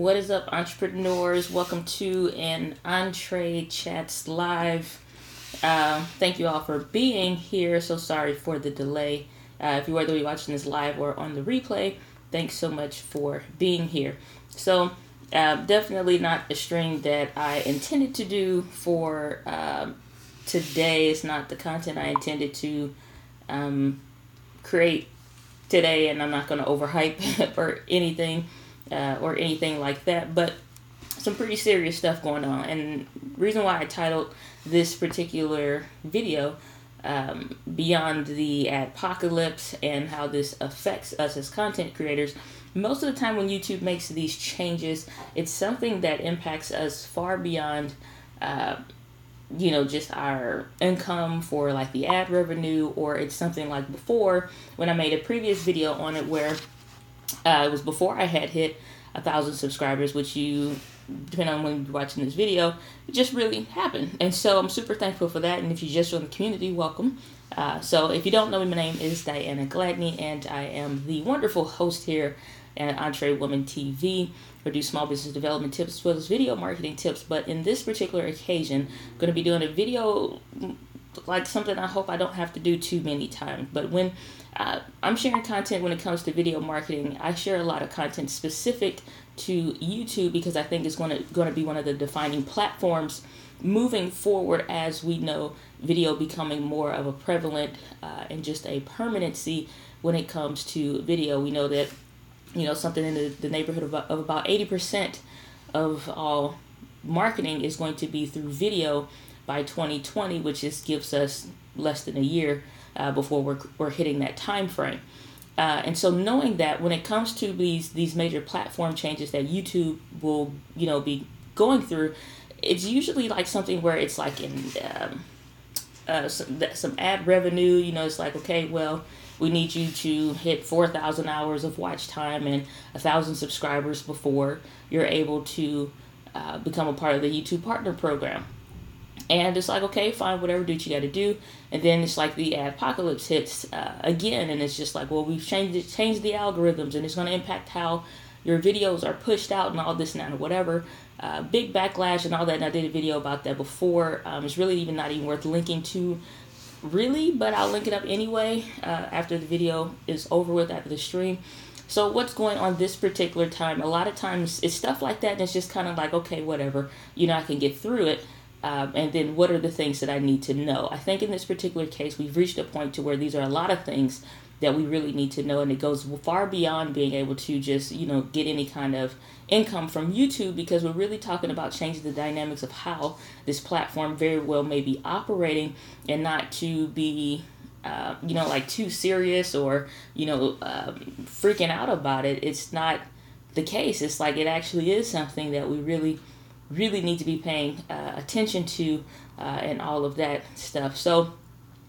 What is up, entrepreneurs? Welcome to an Entree Chats Live. Thank you all for being here. So sorry for the delay. If you were to be watching this live or on the replay, thanks so much for being here. So definitely not a stream that I intended to do for today. It's not the content I intended to create today, and I'm not going to overhype or anything like that, but some pretty serious stuff going on. And reason why I titled this particular video beyond the adpocalypse and how this affects us as content creators, most of the time when YouTube makes these changes, it's something that impacts us far beyond just our income for like the ad revenue, or it's something like before when I made a previous video on it where it was before I had hit 1,000 subscribers, which you, depending on when you're watching this video, it just really happened. And so I'm super thankful for that. And if you just joined the community, welcome. So if you don't know me, my name is Diana Gladney, and I am the wonderful host here at Entree Woman TV. We do small business development tips as well as video marketing tips. But in this particular occasion, I'm going to be doing a video like something I hope I don't have to do too many times. But when I'm sharing content when it comes to video marketing, I share a lot of content specific to YouTube because I think it's going to be one of the defining platforms moving forward, as we know video becoming more of a prevalent and just a permanency when it comes to video. We know that something in the neighborhood of about 80% of all marketing is going to be through video by 2020, which gives us less than a year before we're hitting that time frame. And so knowing that when it comes to these major platform changes that YouTube will be going through, it's usually like something where it's like in some ad revenue. It's like, okay, well, we need you to hit 4,000 hours of watch time and 1,000 subscribers before you're able to become a part of the YouTube Partner Program. And it's like, okay, fine, whatever, do what you got to do. And then it's like the adpocalypse hits again, and it's just like, well, we've changed the algorithms, and it's going to impact how your videos are pushed out and all this and that and whatever. Big backlash and all that. And I did a video about that before. It's really not even worth linking to, really, but I'll link it up anyway after the video is over with, after the stream. So what's going on this particular time? A lot of times it's stuff like that, and it's just kind of like, okay, whatever, I can get through it. And then what are the things that I need to know? I think in this particular case, we've reached a point to where these are a lot of things that we really need to know. And it goes far beyond being able to just, get any kind of income from YouTube, because we're really talking about changing the dynamics of how this platform very well may be operating, and not to be, like too serious or, freaking out about it. It's not the case. It's like it actually is something that we really need to be paying attention to and all of that stuff. So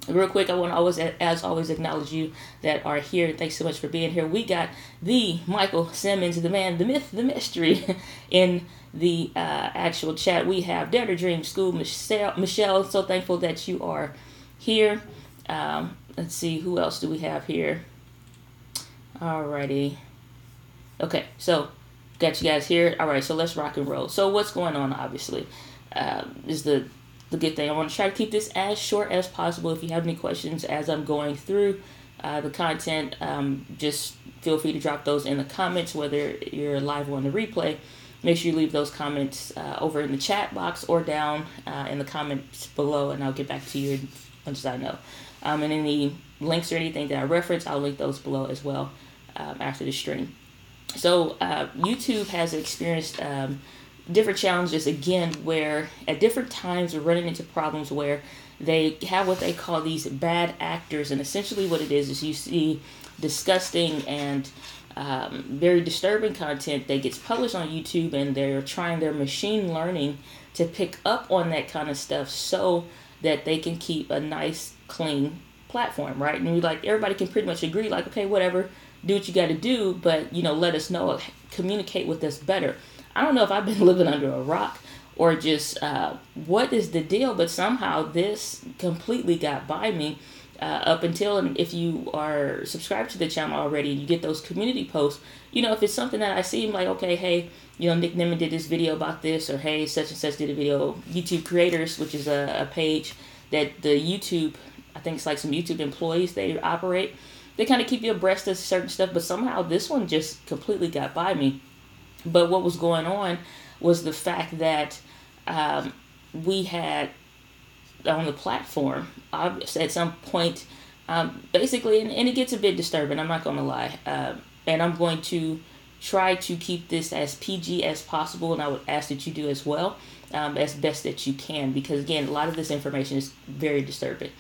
real quick, I want to as always acknowledge you that are here. Thanks so much for being here. We got the Michael Simmons, the man, the myth, the mystery in the actual chat. We have Dare to Dream School, Michele. So thankful that you are here. Let's see, who else do we have here? Alrighty. Okay, so got you guys here. All right, so let's rock and roll. So what's going on, obviously, is the good thing. I want to try to keep this as short as possible. If you have any questions as I'm going through the content, just feel free to drop those in the comments, whether you're live or on the replay. Make sure you leave those comments over in the chat box or down in the comments below, and I'll get back to you as much as I know. And any links or anything that I reference, I'll link those below as well after the stream. So YouTube has experienced different challenges, again, where at different times we're running into problems where they have what they call these bad actors. And essentially what it is you see disgusting and very disturbing content that gets published on YouTube, and they're trying their machine learning to pick up on that kind of stuff so that they can keep a nice, clean platform, right? And everybody can pretty much agree, like, okay, whatever, do what you got to do, but, let us know, communicate with us better. I don't know if I've been living under a rock or just what is the deal, but somehow this completely got by me. up until, and if you are subscribed to the channel already and you get those community posts, if it's something that I see, I'm like, okay, hey, Nick Nimmin did this video about this, or hey, such and such did a video. YouTube Creators, which is a page that the YouTube, I think it's like some YouTube employees, they operate. They kind of keep you abreast of certain stuff, but somehow this one just completely got by me. But what was going on was the fact that we had on the platform, at some point, basically, and it gets a bit disturbing, I'm not going to lie, and I'm going to try to keep this as PG as possible, and I would ask that you do as well, as best that you can, because again, a lot of this information is very disturbing.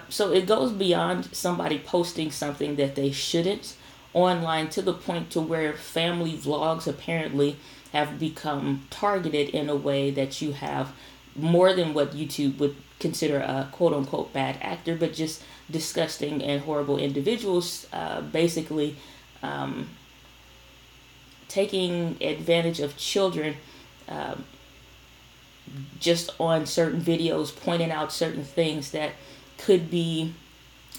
So it goes beyond somebody posting something that they shouldn't online, to the point to where family vlogs apparently have become targeted in a way that you have more than what YouTube would consider a quote-unquote bad actor, but just disgusting and horrible individuals, basically taking advantage of children just on certain videos, pointing out certain things that could be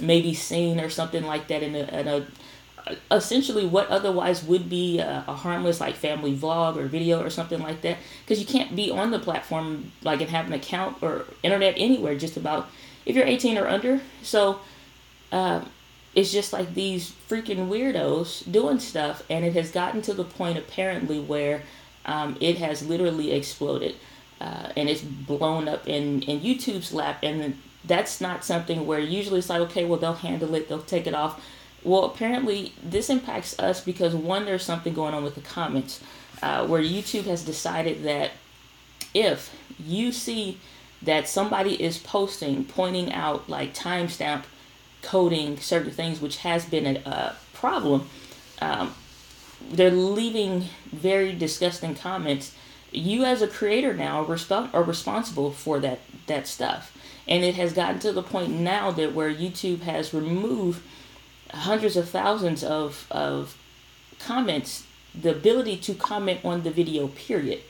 maybe seen or something like that in a essentially what otherwise would be a harmless like family vlog or video or something like that, because you can't be on the platform like and have an account or internet anywhere just about if you're 18 or under. So it's just like these freaking weirdos doing stuff, and it has gotten to the point apparently where it has literally exploded, and it's blown up in YouTube's lap. And that's not something where usually it's like, okay, well, they'll handle it, they'll take it off. Well, apparently this impacts us because, one, there's something going on with the comments, where YouTube has decided that if you see that somebody is posting, pointing out like timestamp coding certain things, which has been a problem, they're leaving very disgusting comments. You as a creator now are responsible for that stuff. And it has gotten to the point now that where YouTube has removed hundreds of thousands of comments, the ability to comment on the video, period.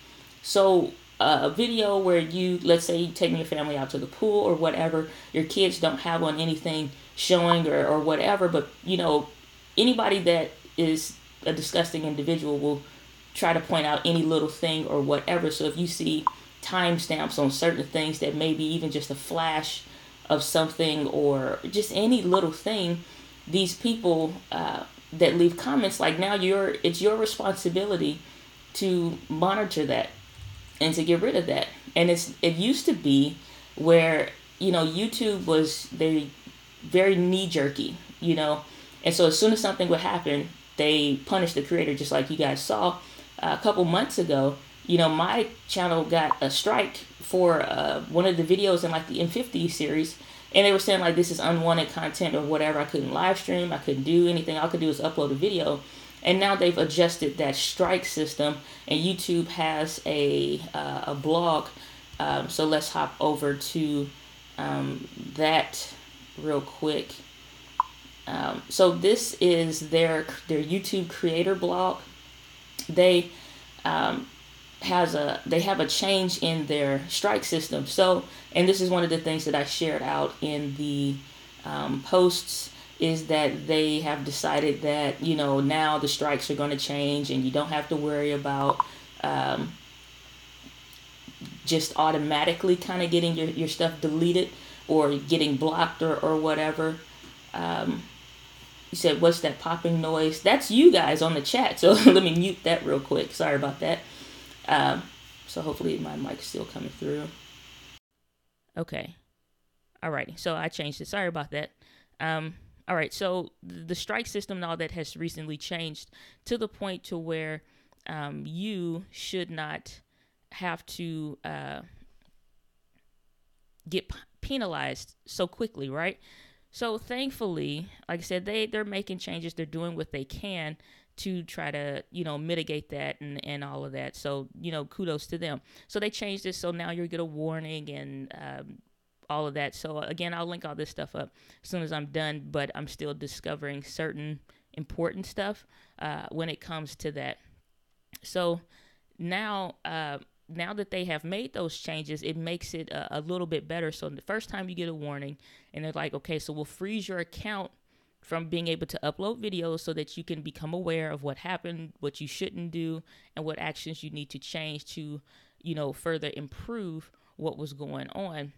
So a video where let's say you taking your family out to the pool or whatever, your kids don't have on anything showing or whatever, but anybody that is a disgusting individual will try to point out any little thing or whatever. So if you see timestamps on certain things that maybe even just a flash of something or just any little thing, these people that leave comments, like now it's your responsibility to monitor that and to get rid of that. And it used to be where YouTube was very knee-jerky, and so as soon as something would happen, they punished the creator, just like you guys saw a couple months ago. My channel got a strike for one of the videos in like the M50 series, and they were saying like this is unwanted content or whatever. I couldn't live stream, I couldn't do anything. All I could do was upload a video. And now they've adjusted that strike system, and YouTube has a blog. So let's hop over to that real quick. So this is their YouTube creator blog. They have a change in their strike system. So, and this is one of the things that I shared out in the posts, is that they have decided that now the strikes are going to change, and you don't have to worry about just automatically kind of getting your stuff deleted or getting blocked or whatever. You said, what's that popping noise? That's you guys on the chat, so let me mute that real quick. Sorry about that. So hopefully my mic's still coming through. Okay. Alrighty, so I changed it. Sorry about that. All right, so the strike system and all that has recently changed to the point to where you should not have to get penalized so quickly, right? So thankfully, like I said, they're making changes. They're doing what they can to try to, mitigate that and all of that. So, kudos to them. So they changed it. So now you get a warning and all of that. So again, I'll link all this stuff up as soon as I'm done, but I'm still discovering certain important stuff when it comes to that. So now now that they have made those changes, it makes it a little bit better. So the first time you get a warning and they're like, okay, so we'll freeze your account from being able to upload videos so that you can become aware of what happened, what you shouldn't do, and what actions you need to change to, further improve what was going on.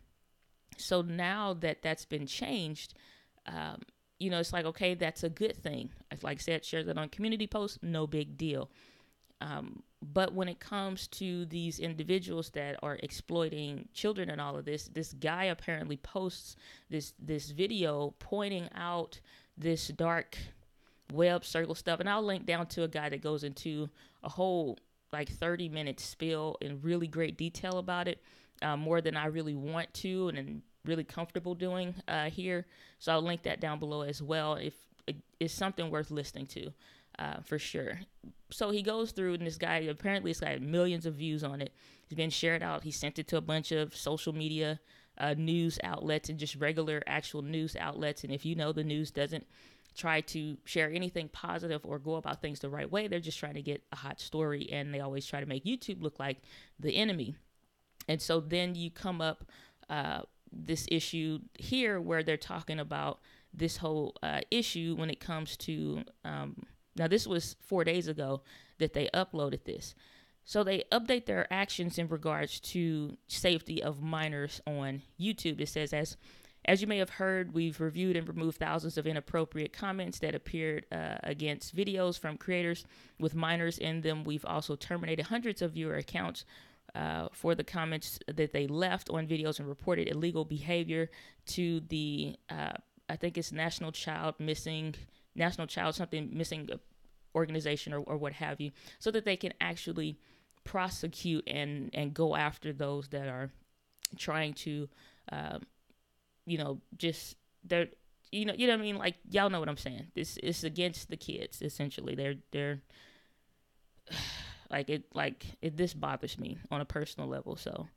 So now that that's been changed, it's like, okay, that's a good thing. Like I said, share that on community posts, no big deal. But when it comes to these individuals that are exploiting children and all of this guy apparently posts this video pointing out this dark web circle stuff. And I'll link down to a guy that goes into a whole like 30-minute spiel in really great detail about it, more than I really want to and really comfortable doing here. So I'll link that down below as well if it's something worth listening to. For sure. So he goes through, and this guy, apparently it's got millions of views on it. It's been shared out. He sent it to a bunch of social media news outlets and just regular actual news outlets. And if the news doesn't try to share anything positive or go about things the right way, they're just trying to get a hot story, and they always try to make YouTube look like the enemy. And so then you come up this issue here where they're talking about this whole issue when it comes to now, this was 4 days ago that they uploaded this. So they update their actions in regards to safety of minors on YouTube. It says, as you may have heard, we've reviewed and removed thousands of inappropriate comments that appeared against videos from creators with minors in them. We've also terminated hundreds of viewer accounts for the comments that they left on videos and reported illegal behavior to the, I think it's National Child Missing organization or what have you, so that they can actually prosecute and go after those that are trying to, just they're, what I mean? Like, y'all know what I'm saying. This is against the kids, essentially. They're this bothers me on a personal level. So,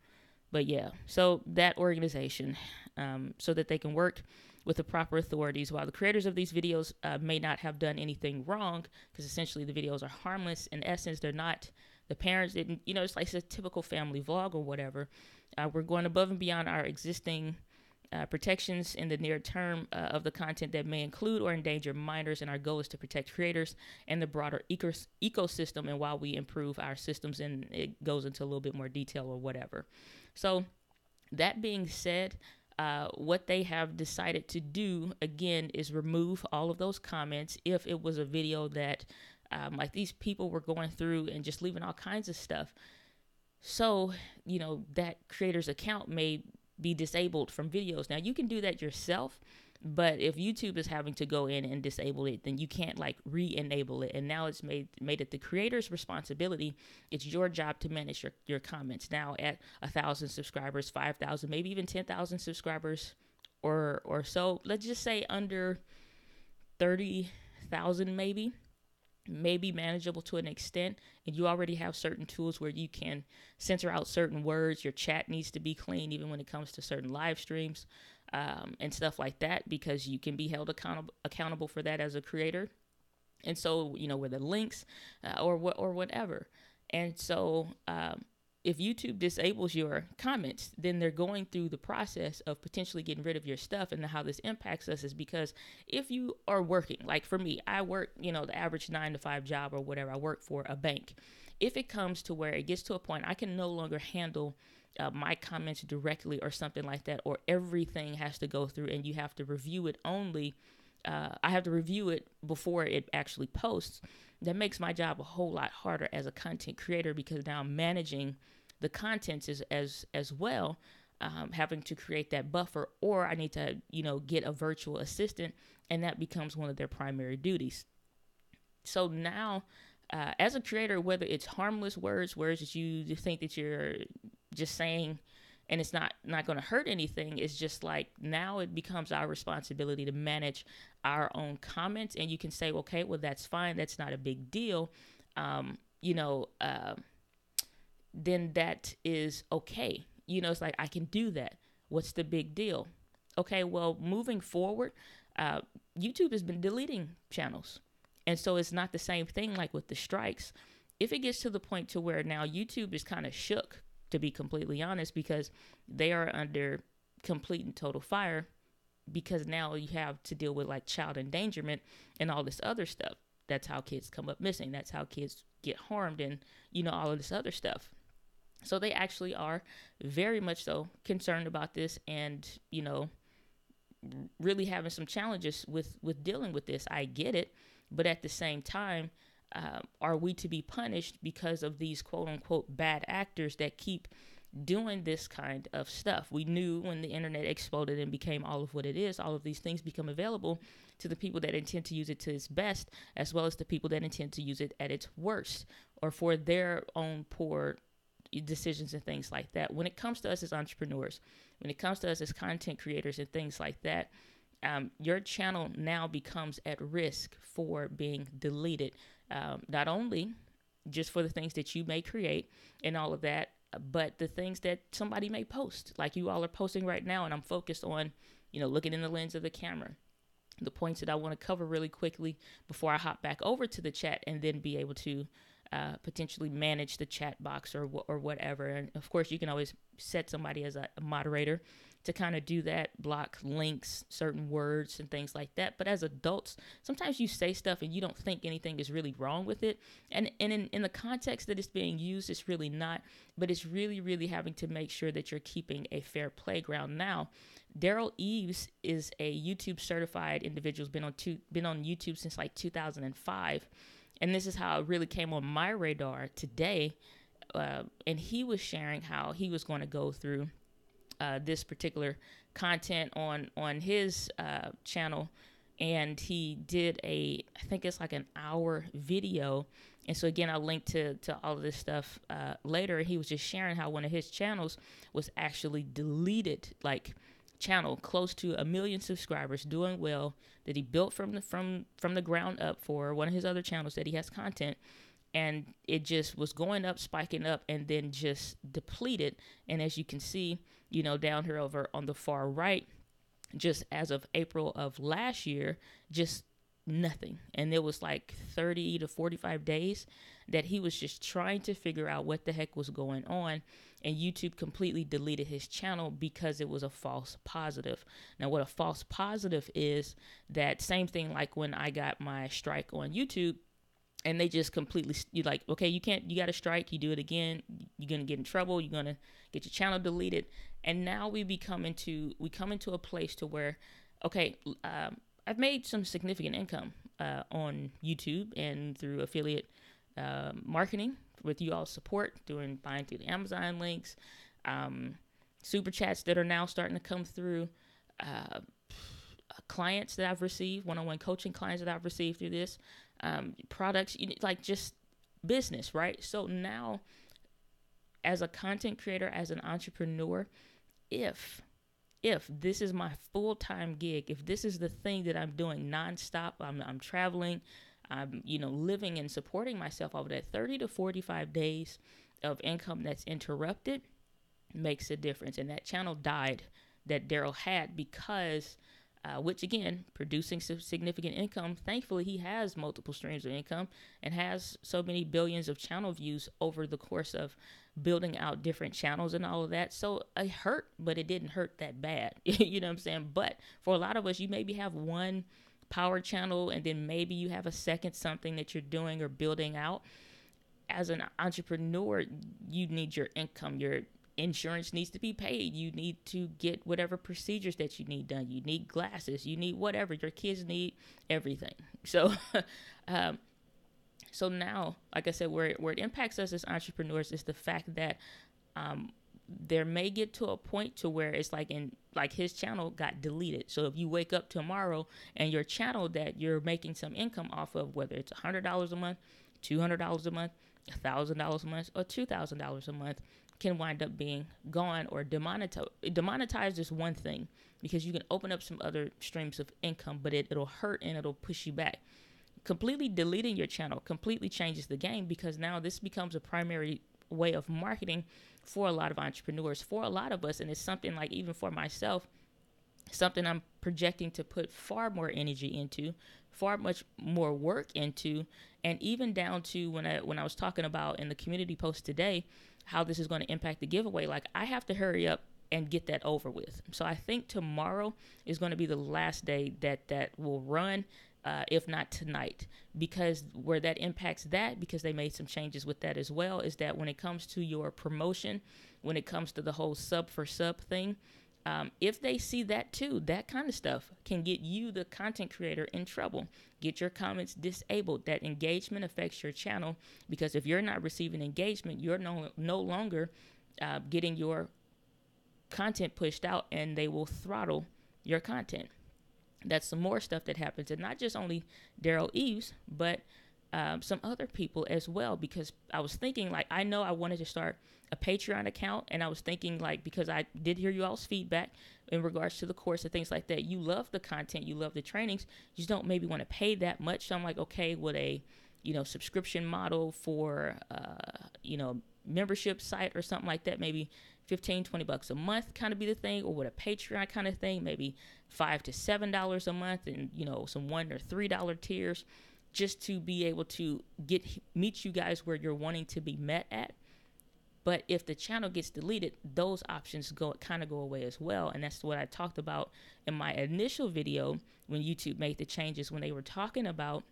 but yeah, so that organization, so that they can work with the proper authorities, while the creators of these videos may not have done anything wrong, because essentially the videos are harmless. In essence, they're not, the parents didn't, it's like a typical family vlog or whatever. We're going above and beyond our existing protections in the near term of the content that may include or endanger minors, and our goal is to protect creators and the broader ecosystem, and while we improve our systems, and it goes into a little bit more detail or whatever. So that being said, what they have decided to do, again, is remove all of those comments if it was a video that like these people were going through and just leaving all kinds of stuff. So, that creator's account may be disabled from videos. Now, you can do that yourself, but if YouTube is having to go in and disable it, then you can't like re-enable it. And now it's made it the creator's responsibility. It's your job to manage your comments. Now at 1,000 subscribers, 5,000, maybe even 10,000 subscribers or so, let's just say under 30,000 may be manageable to an extent, and you already have certain tools where you can censor out certain words. Your chat needs to be clean, even when it comes to certain live streams and stuff like that, because you can be held accountable for that as a creator. And so, with the links or whatever. And so, if YouTube disables your comments, then they're going through the process of potentially getting rid of your stuff. And how this impacts us is because if you are working, like for me, I work, the average 9-to-5 job or whatever. I work for a bank. If it comes to where it gets to a point I can no longer handle my comments directly or something like that, or everything has to go through and you have to review it only, I have to review it before it actually posts. That makes my job a whole lot harder as a content creator, because now I'm managing the contents as well, having to create that buffer, or I need to, get a virtual assistant, and that becomes one of their primary duties. So now, as a creator, whether it's harmless words that you think that you're just saying, and it's not going to hurt anything. It's just like now it becomes our responsibility to manage our own comments. And you can say, okay, well, that's fine. That's not a big deal. Then that is okay. It's like, I can do that. What's the big deal? Okay, well, moving forward, YouTube has been deleting channels. And so it's not the same thing like with the strikes. If it gets to the point to where now YouTube is kind of shook to be completely honest, because they are under complete and total fire, because now you have to deal with like child endangerment and all this other stuff. That's how kids come up missing. That's how kids get harmed, and all of this other stuff. So they actually are very much so concerned about this, and really having some challenges with dealing with this. I get it, but at the same time, are we to be punished because of these quote unquote bad actors that keep doing this kind of stuff? We knew when the internet exploded and became all of what it is, all of these things become available to the people that intend to use it to its best, as well as the people that intend to use it at its worst, or for their own poor decisions and things like that. When it comes to us as entrepreneurs, when it comes to us as content creators and things like that, your channel now becomes at risk for being deleted. Not only just for the things that you may create and all of that, but the things that somebody may post, like you all are posting right now. And I'm focused on, looking in the lens of the camera, the points that I want to cover really quickly before I hop back over to the chat, and then be able to potentially manage the chat box or whatever. And of course, you can always set somebody as a moderator to kind of do that, block links, certain words and things like that. But as adults, sometimes you say stuff and you don't think anything is really wrong with it. And in the context that it's being used, it's really not. But it's really, really having to make sure that you're keeping a fair playground. Now, Derral Eves is a YouTube certified individual, been on YouTube since like 2005. And this is how it really came on my radar today. And he was sharing how he was going to go through this particular content on his channel. And he did I think it's like an hour video. And so again, I'll link to all of this stuff later. He was just sharing how one of his channels was actually deleted, like channel close to 1 million subscribers, doing well, that he built from the ground up for one of his other channels that he has content, and it just was going up, spiking up, and then just depleted. And as you can see, down here over on the far right, just as of April of last year, just nothing. And it was like 30 to 45 days that he was just trying to figure out what the heck was going on, and YouTube completely deleted his channel because it was a false positive. Now, what a false positive is, that same thing like when I got my strike on YouTube, and they just completely, you're like, okay, you got a strike, you do it again, you're going to get in trouble, you're going to get your channel deleted. And now we come into a place to where, okay, I've made some significant income on YouTube and through affiliate marketing with you all support, buying through the Amazon links, super chats that are now starting to come through, clients that I've received, one-on-one coaching clients that I've received through this, products, like just business, right? So now, as a content creator, as an entrepreneur, if this is my full-time gig, if this is the thing that I'm doing nonstop, I'm traveling, I'm living and supporting myself over that 30 to 45 days of income that's interrupted, makes a difference. And that channel died that Derral had because which again, producing some significant income. Thankfully, he has multiple streams of income and has so many billions of channel views over the course of building out different channels and all of that. So it hurt, but it didn't hurt that bad. You know what I'm saying? But for a lot of us, you maybe have one power channel, and then maybe you have a second something that you're doing or building out. As an entrepreneur, you need your income, your insurance needs to be paid. You need to get whatever procedures that you need done. You need glasses. You need whatever. Your kids need everything. So, so now, like I said, where it impacts us as entrepreneurs is the fact that there may get to a point to where it's like his channel got deleted. So if you wake up tomorrow and your channel that you're making some income off of, whether it's $100 a month, $200 a month, $1,000 a month, or $2,000 a month, can wind up being gone or demonetized. Demonetized is one thing because you can open up some other streams of income, but it'll hurt and it'll push you back. Completely deleting your channel completely changes the game because now this becomes a primary way of marketing for a lot of entrepreneurs, for a lot of us. And it's something like, even for myself, something I'm projecting to put far more energy into, far much more work into, and even down to when I was talking about in the community post today, how this is going to impact the giveaway, like I have to hurry up and get that over with. So I think tomorrow is going to be the last day that will run, if not tonight, because where that impacts that, because they made some changes with that as well, is that when it comes to your promotion, when it comes to the whole sub for sub thing, if they see that too, that kind of stuff can get you, the content creator, in trouble. Get your comments disabled. That engagement affects your channel, because if you're not receiving engagement, you're no longer getting your content pushed out, and they will throttle your content. That's some more stuff that happens, and not just only Derral Eves, but some other people as well, because I was thinking, like, I know I wanted to start a Patreon account, and I was thinking, like, because I did hear you all's feedback in regards to the course and things like that. You love the content, you love the trainings, you just don't maybe want to pay that much. So I'm like, okay, would a subscription model for membership site or something like that, maybe $15-20 a month kind of be the thing, or would a Patreon kind of thing, maybe $5 to $7 a month, and some $1 or $3 tiers, just to be able to meet you guys where you're wanting to be met at. But if the channel gets deleted, those options go away as well. And that's what I talked about in my initial video when YouTube made the changes, when they were talking about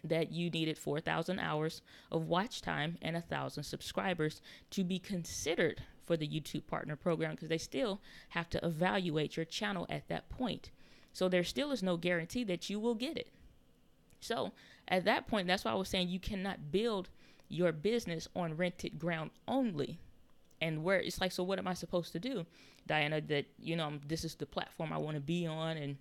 that you needed 4,000 hours of watch time and 1,000 subscribers to be considered for the YouTube Partner Program, because they still have to evaluate your channel at that point. So there still is no guarantee that you will get it. So at that point, that's why I was saying you cannot build your business on rented ground only. And where it's like, so what am I supposed to do, Diana, that, this is the platform I want to be on, and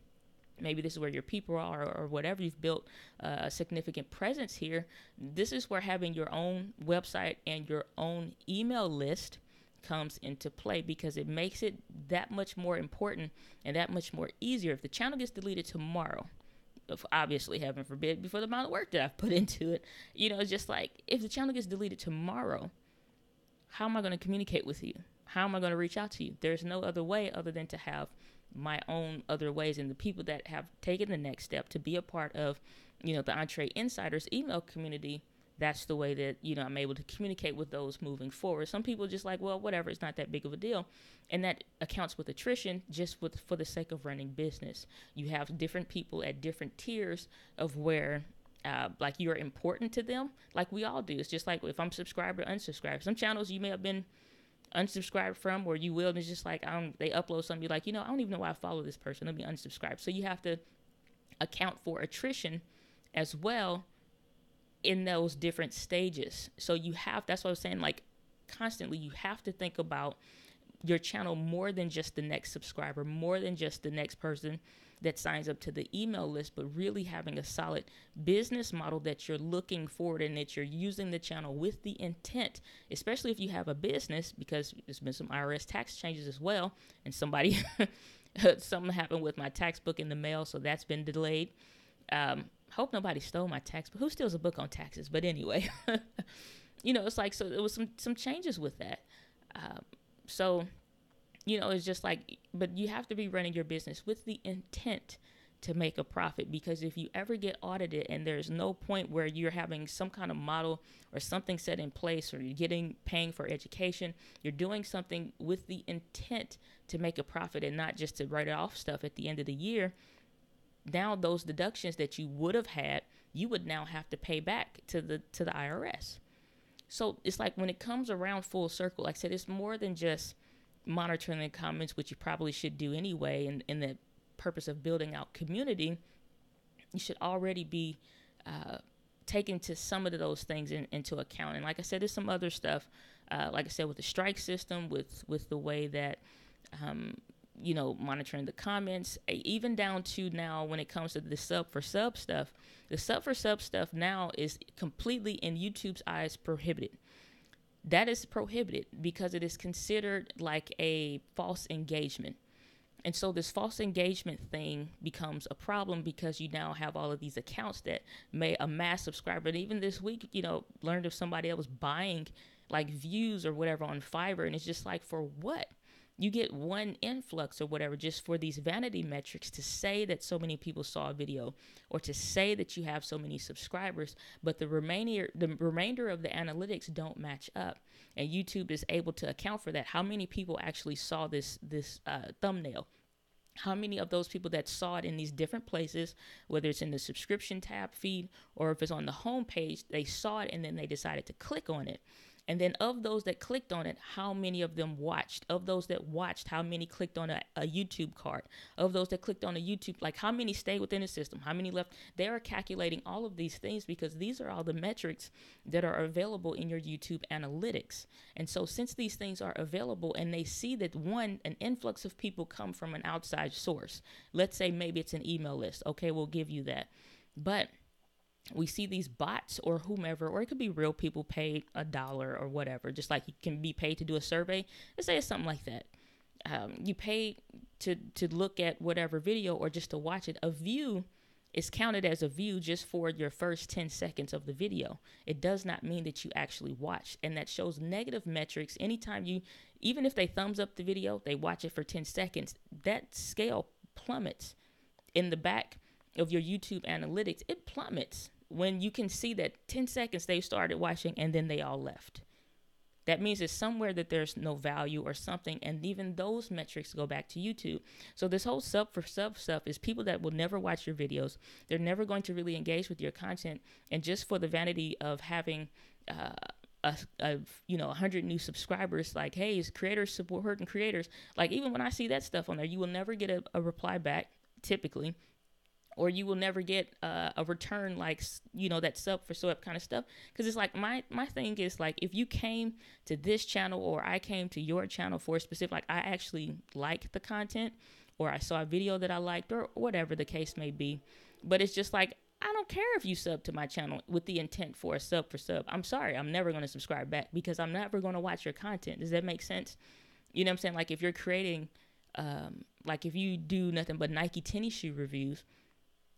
maybe this is where your people are, or whatever. You've built a significant presence here. This is where having your own website and your own email list comes into play, because it makes it that much more important and that much more easier. If the channel gets deleted tomorrow, obviously, heaven forbid, before the amount of work that I've put into it, it's just like, if the channel gets deleted tomorrow, how am I going to communicate with you? How am I going to reach out to you? There's no other way other than to have my own other ways, and the people that have taken the next step to be a part of, the Entree Insiders email community, that's the way that, I'm able to communicate with those moving forward. Some people just like, well, whatever, it's not that big of a deal. And that accounts with attrition, just for the sake of running business. You have different people at different tiers of where, like, you're important to them, like we all do. It's just like if I'm subscribed or unsubscribed. Some channels you may have been unsubscribed from, or you will, and it's just like, they upload something, you're like, I don't even know why I follow this person, let me unsubscribe. So you have to account for attrition as well in those different stages. So that's what I was saying, like, constantly you have to think about your channel more than just the next subscriber, more than just the next person that signs up to the email list, but really having a solid business model that you're looking forward, and that you're using the channel with the intent, especially if you have a business, because there's been some IRS tax changes as well, and something happened with my tax book in the mail, so that's been delayed. Hope nobody stole my tax book. Who steals a book on taxes? But anyway, it's like, so there was some changes with that. So, it's just like, but you have to be running your business with the intent to make a profit, because if you ever get audited and there's no point where you're having some kind of model or something set in place, or you're paying for education, you're doing something with the intent to make a profit and not just to write off stuff at the end of the year. Now those deductions that you would have had, you would now have to pay back to the IRS. So it's like, when it comes around full circle, like I said, it's more than just monitoring the comments, which you probably should do anyway, in the purpose of building out community. You should already be taking to some of those things into account. And like I said, there's some other stuff, like I said, with the strike system, with the way that monitoring the comments, even down to now when it comes to the sub for sub stuff. The sub for sub stuff now is completely, in YouTube's eyes, prohibited. That is prohibited because it is considered like a false engagement. And so this false engagement thing becomes a problem, because you now have all of these accounts that may amass subscribers. And even this week, learned of somebody that was buying like views or whatever on Fiverr. And it's just like, for what? You get one influx or whatever just for these vanity metrics to say that so many people saw a video or to say that you have so many subscribers, but the remainder of the analytics don't match up. And YouTube is able to account for that. How many people actually saw this thumbnail? How many of those people that saw it in these different places, whether it's in the subscription tab feed or if it's on the home page, they saw it and then they decided to click on it. And then of those that clicked on it, how many of them watched? Of those that watched, how many clicked on a YouTube card? Of those that clicked on a YouTube, like how many stayed within the system? How many left? They are calculating all of these things because these are all the metrics that are available in your YouTube analytics. And so since these things are available and they see that an influx of people come from an outside source, let's say maybe it's an email list. Okay, we'll give you that. But we see these bots or whomever, or it could be real people paid $1 or whatever, just like you can be paid to do a survey. Let's say it's something like that. You pay to look at whatever video or just to watch it. A view is counted as a view just for your first 10 seconds of the video. It does not mean that you actually watched. And that shows negative metrics. Anytime even if they thumbs up the video, they watch it for 10 seconds, that scale plummets in the back of your YouTube analytics. It plummets when you can see that 10 seconds they started watching and then they all left. That means it's somewhere that there's no value or something, and even those metrics go back to YouTube. So this whole sub for sub stuff is people that will never watch your videos. They're never going to really engage with your content, and just for the vanity of having 100 new subscribers, like, hey, is creators supporting creators? Like, even when I see that stuff on there, you will never get a reply back typically. Or you will never get a return like, that sub for sub kind of stuff. Because it's like my thing is like, if you came to this channel or I came to your channel for a specific, like I actually like the content or I saw a video that I liked or whatever the case may be. But it's just like, I don't care if you sub to my channel with the intent for a sub for sub. I'm sorry, I'm never going to subscribe back because I'm never going to watch your content. Does that make sense? You know what I'm saying? Like if you're creating, like if you do nothing but Nike tennis shoe reviews,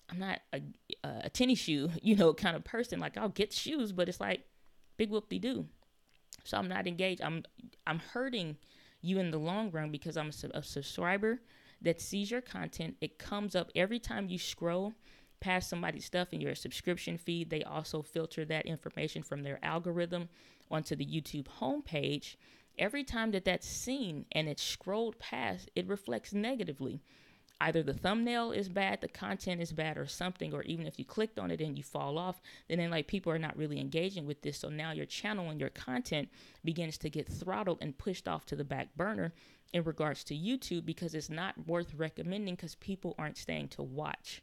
I'm not a tennis shoe, kind of person. Like I'll get shoes, but it's like big whoop-de-doo. So I'm not engaged. I'm hurting you in the long run because I'm a subscriber that sees your content. It comes up every time you scroll past somebody's stuff in your subscription feed. They also filter that information from their algorithm onto the YouTube homepage. Every time that's seen and it's scrolled past, it reflects negatively. Either the thumbnail is bad, the content is bad or something, or even if you clicked on it and you fall off, then like people are not really engaging with this. So now your channel and your content begins to get throttled and pushed off to the back burner in regards to YouTube because it's not worth recommending because people aren't staying to watch.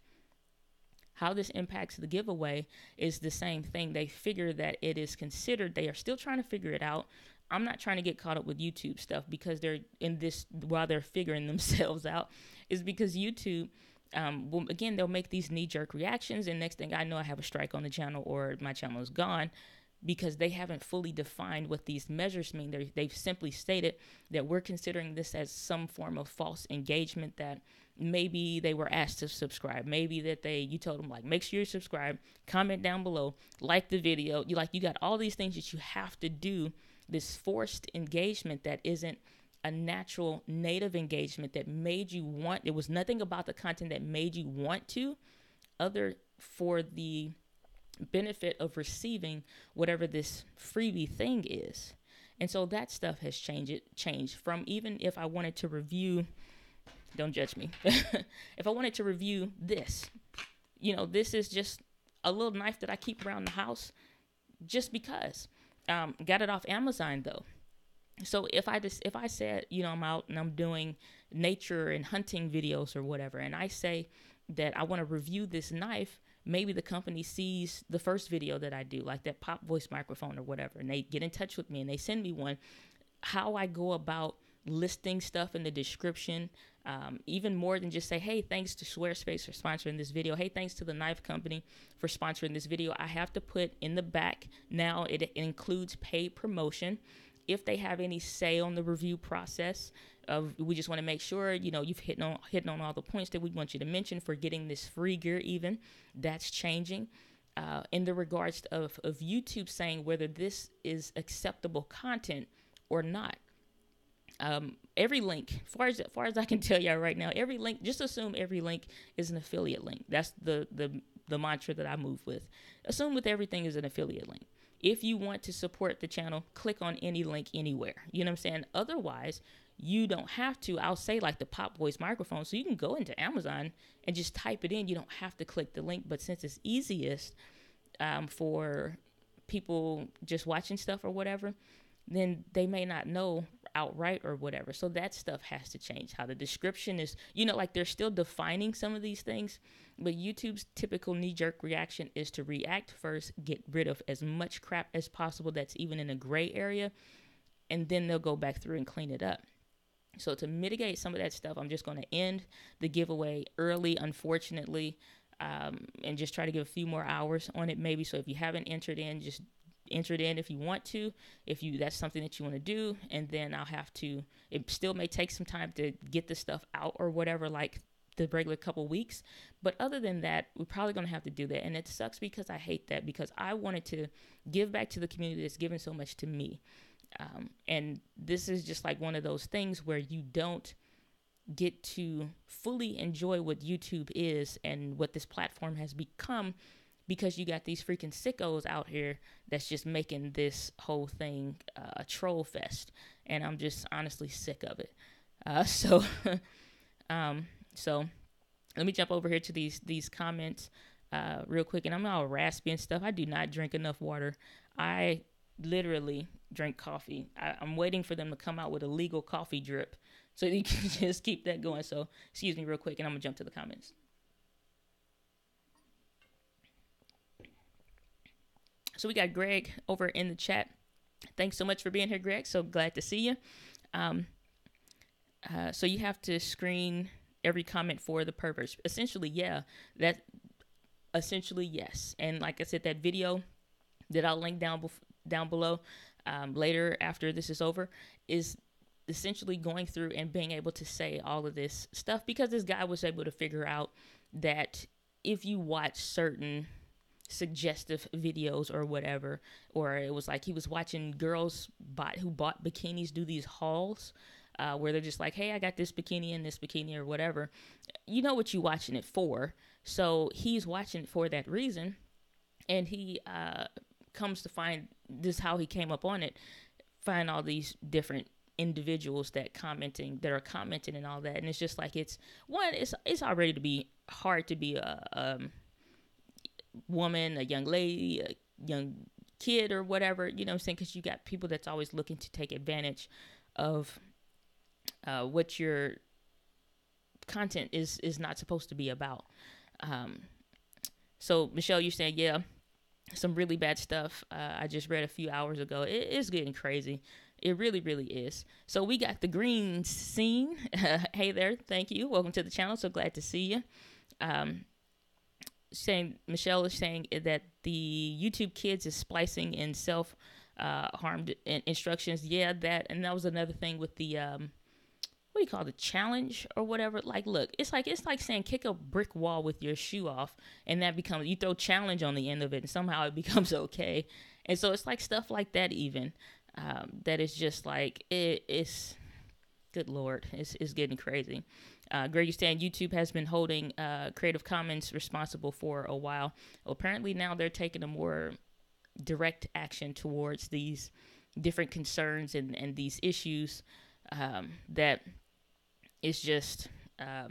How this impacts the giveaway is the same thing. They figure that it is considered, they are still trying to figure it out. I'm not trying to get caught up with YouTube stuff because they're in this while they're figuring themselves out, is because YouTube, they'll make these knee-jerk reactions and next thing I know I have a strike on the channel or my channel is gone because they haven't fully defined what these measures mean. They've simply stated that we're considering this as some form of false engagement, that maybe they were asked to subscribe. Maybe that you told them like, make sure you subscribe, comment down below, like the video. You got all these things that you have to do, this forced engagement that isn't a natural native engagement that made you want. There was nothing about the content that made you want to, other for the benefit of receiving whatever this freebie thing is. And so that stuff has changed from, even if I wanted to review, don't judge me, if I wanted to review this, this is just a little knife that I keep around the house just because. Got it off Amazon though. So if I said, I'm out and I'm doing nature and hunting videos or whatever, and I say that I want to review this knife, maybe the company sees the first video that I do, like that pop voice microphone or whatever, and they get in touch with me and they send me one. How I go about listing stuff in the description, even more than just say, hey, thanks to Squarespace for sponsoring this video. Hey, thanks to the knife company for sponsoring this video. I have to put in the back now, it includes paid promotion. If they have any say on the review process, we just want to make sure, you've hitting on all the points that we want you to mention for getting this free gear even. That's changing. In the regards of YouTube saying whether this is acceptable content or not. Every link, far as I can tell y'all right now, every link, just assume every link is an affiliate link. That's the mantra that I move with. Assume with everything is an affiliate link. If you want to support the channel, click on any link anywhere. You know what I'm saying? Otherwise, you don't have to. I'll say like the Pop Voice microphone, so you can go into Amazon and just type it in. You don't have to click the link, but since it's easiest for people just watching stuff or whatever, then they may not know outright or whatever. So that stuff has to change. How the description is, like they're still defining some of these things, but YouTube's typical knee-jerk reaction is to react first, get rid of as much crap as possible that's even in a gray area, and then they'll go back through and clean it up. So to mitigate some of that stuff, I'm just going to end the giveaway early, unfortunately, and just try to give a few more hours on it maybe. So if you haven't entered in, just enter it in if you want to, that's something that you want to do. And then it still may take some time to get the stuff out or whatever, like the regular couple weeks. But other than that, we're probably going to have to do that. And it sucks because I hate that, because I wanted to give back to the community that's given so much to me. And this is just like one of those things where you don't get to fully enjoy what YouTube is and what this platform has become, because you got these freaking sickos out here that's just making this whole thing a troll fest. And I'm just honestly sick of it. So let me jump over here to these comments real quick. And I'm all raspy and stuff. I do not drink enough water. I literally drink coffee. I'm waiting for them to come out with a legal coffee drip so you can just keep that going. So excuse me real quick, and I'm gonna jump to the comments. So we got Greg over in the chat. Thanks so much for being here, Greg. So glad to see you. So you have to screen every comment for the purpose. Essentially, yeah. Essentially, yes. And like I said, that video that I'll link down below later after this is over is essentially going through and being able to say all of this stuff, because this guy was able to figure out that if you watch certain suggestive videos or whatever, or it was like he was watching girls who bought bikinis do these hauls where they're just like, hey, I got this bikini and this bikini or whatever. You know what you're watching it for. So he's watching it for that reason. And he comes to find this, how he came up on it, find all these different individuals that are commenting and all that. And it's just like, it's already to be hard to be a woman, a young lady, a young kid or whatever, you know what I'm saying? Because you got people that's always looking to take advantage of what your content is not supposed to be about. So Michele, you're saying, yeah, some really bad stuff I just read a few hours ago. It is getting crazy. It really, really is. So we got the green scene. Hey there, thank you. Welcome to the channel. So glad to see you. Michele is saying that the YouTube Kids is splicing in self-harmed instructions. Yeah, and that was another thing with the what do you call it, the challenge or whatever. Like, look, it's like saying kick a brick wall with your shoe off, and that becomes, you throw challenge on the end of it, and somehow it becomes okay. And so it's like stuff like that even that is just like it's. Good Lord, it's getting crazy. Greg, you saying YouTube has been holding Creative Commons responsible for a while. Well, apparently now they're taking a more direct action towards these different concerns and these issues that is just, I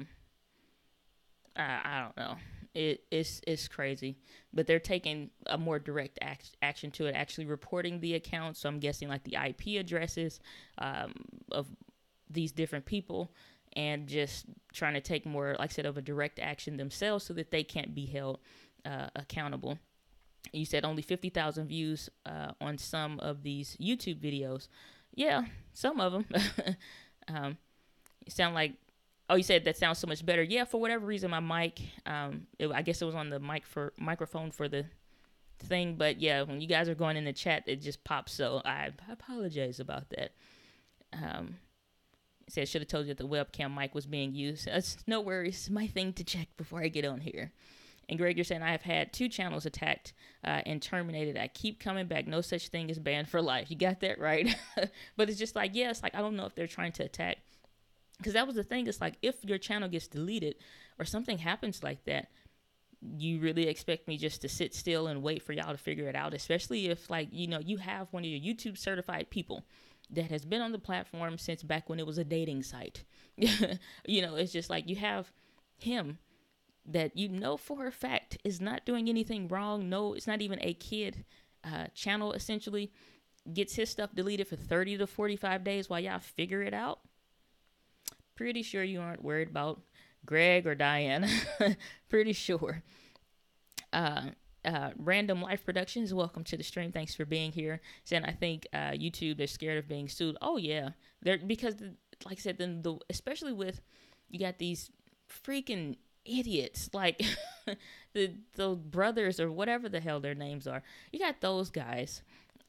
don't know. It's crazy. But they're taking a more direct action to it, actually reporting the accounts. So I'm guessing like the IP addresses of these different people, and just trying to take more, like I said, of a direct action themselves so that they can't be held accountable. You said only 50,000 views on some of these YouTube videos. Yeah, some of them. You sound like, oh, you said that sounds so much better. Yeah, for whatever reason, my mic, I guess it was on the microphone for the thing. But yeah, when you guys are going in the chat, it just pops. So I apologize about that. It said, should have told you that the webcam mic was being used. That's no worries. It's my thing to check before I get on here. And Greg, you're saying I have had 2 channels attacked and terminated. I keep coming back. No such thing as banned for life. You got that right. But it's just like, yeah, it's like, I don't know if they're trying to attack. Because that was the thing. It's like, if your channel gets deleted or something happens like that, you really expect me just to sit still and wait for y'all to figure it out? Especially if, like, you know, you have one of your YouTube certified people that has been on the platform since back when it was a dating site. You know, it's just like, you have him that you know for a fact is not doing anything wrong. No, it's not even a kid channel, essentially, gets his stuff deleted for 30 to 45 days while y'all figure it out. Pretty sure you aren't worried about Greg or Diane. Pretty sure. Random Life Productions, welcome to the stream. Thanks for being here. Saying, I think YouTube, they're scared of being sued. Oh yeah, they're, because like I said, then especially with, you got these freaking idiots like the brothers or whatever the hell their names are. You got those guys,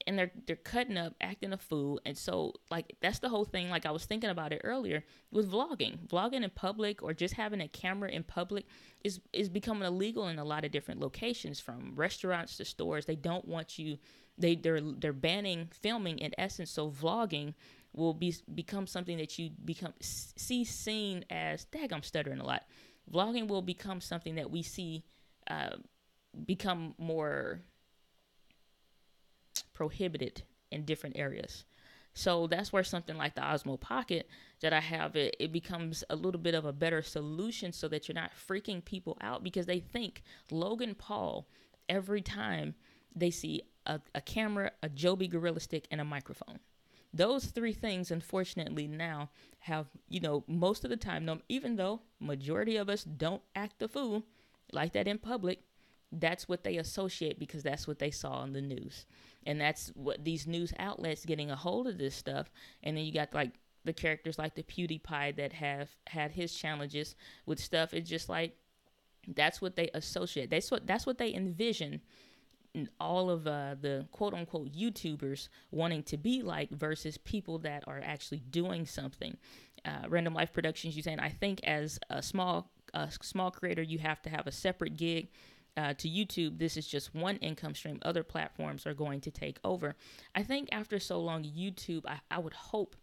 and they're cutting up, acting a fool. And so, like, that's the whole thing. Like, I was thinking about it earlier with vlogging in public, or just having a camera in public is becoming illegal in a lot of different locations, from restaurants to stores. They don't want you, they're banning filming in essence. So vlogging will become something that you seen as, I'm stuttering a lot. Vlogging will become something that we see become more prohibited in different areas. So that's where something like the Osmo Pocket that I have, it becomes a little bit of a better solution, so that you're not freaking people out, because they think Logan Paul, every time they see a camera, a Joby Gorilla Stick, and a microphone. Those 3 things, unfortunately, now have, you know, most of the time, no, even though majority of us don't act the fool like that in public, that's what they associate, because that's what they saw on the news. And that's what these news outlets getting a hold of this stuff. And then you got, like, the characters like the PewDiePie that have had his challenges with stuff. It's just like, that's what they associate. That's what they envision all of the quote unquote YouTubers wanting to be like, versus people that are actually doing something. Random Life Productions, you saying, I think as a small creator, you have to have a separate gig. To YouTube, this is just one income stream. Other platforms are going to take over. I think after so long, YouTube, I would hope,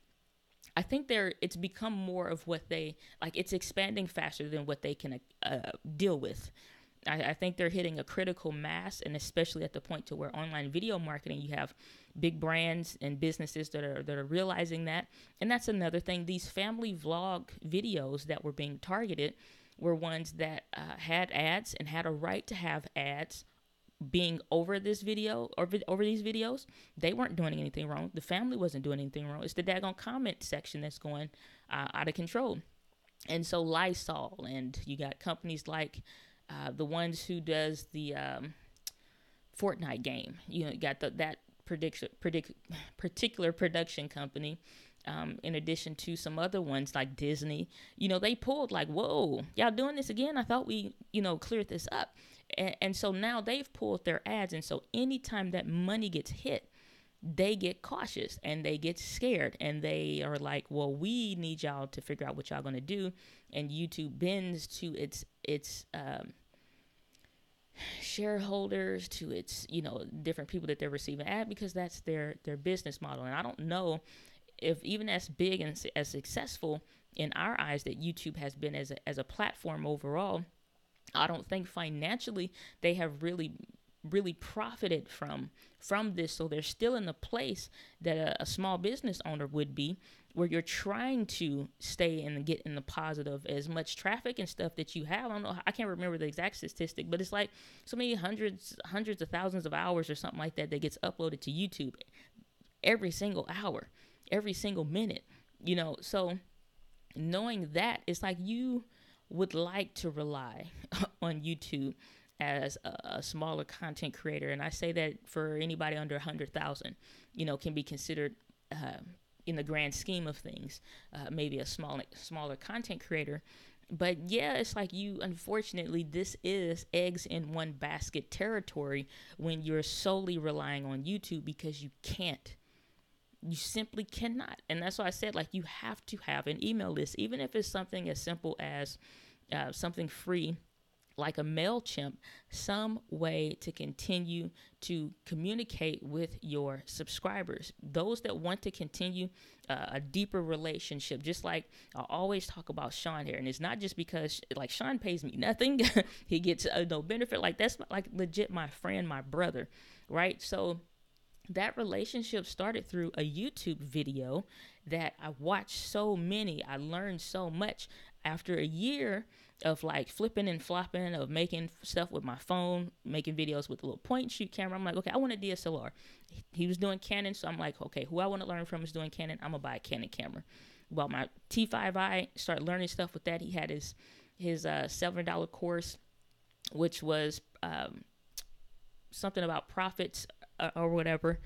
I think it's become more of what they, like, it's expanding faster than what they can deal with. I think they're hitting a critical mass, and especially at the point to where online video marketing, you have big brands and businesses that are realizing that. And that's another thing. These family vlog videos that were being targeted were ones that had ads and had a right to have ads being over this video or over these videos. They weren't doing anything wrong. The family wasn't doing anything wrong. It's the daggone comment section that's going out of control. And so Lysol, and you got companies like the ones who does the Fortnite game. You know, you got that particular production company. In addition to some other ones like Disney, you know, they pulled like, whoa, y'all doing this again? I thought we, you know, cleared this up. And so now they've pulled their ads. And so anytime that money gets hit, they get cautious and they get scared, and they are like, well, we need y'all to figure out what y'all going to do. And YouTube bends to its shareholders, to its, you know, different people that they're receiving ad, because that's their business model. And I don't know if even as big and as successful in our eyes that YouTube has been as a platform overall, I don't think financially they have really profited from this. So they're still in the place that a small business owner would be, where you're trying to stay and get in the positive, as much traffic and stuff that you have. I don't know, I can't remember the exact statistic, but it's like so many hundreds of thousands of hours or something like that gets uploaded to YouTube every single hour, every single minute, you know. So knowing that, it's like you would like to rely on YouTube as a smaller content creator. And I say that for anybody under 100,000, you know, can be considered in the grand scheme of things, maybe a smaller content creator. But yeah, it's like unfortunately, this is eggs in one basket territory when you're solely relying on YouTube, because you simply cannot. And that's why I said, like, you have to have an email list, even if it's something as simple as something free, like a MailChimp, some way to continue to communicate with your subscribers. Those that want to continue a deeper relationship, just like I always talk about Sean here. And it's not just because like Sean pays me nothing. He gets no benefit. Like that's like legit my friend, my brother, right? So that relationship started through a YouTube video that I watched so many. I learned so much after a year of like flipping and flopping, of making stuff with my phone, making videos with a little point and shoot camera. I'm like, okay, I want a DSLR. He was doing Canon, so I'm like, okay, who I want to learn from is doing Canon. I'm gonna buy a Canon camera. Well, my T5i, start learning stuff with that. He had his $7 course, which was something about profits or whatever,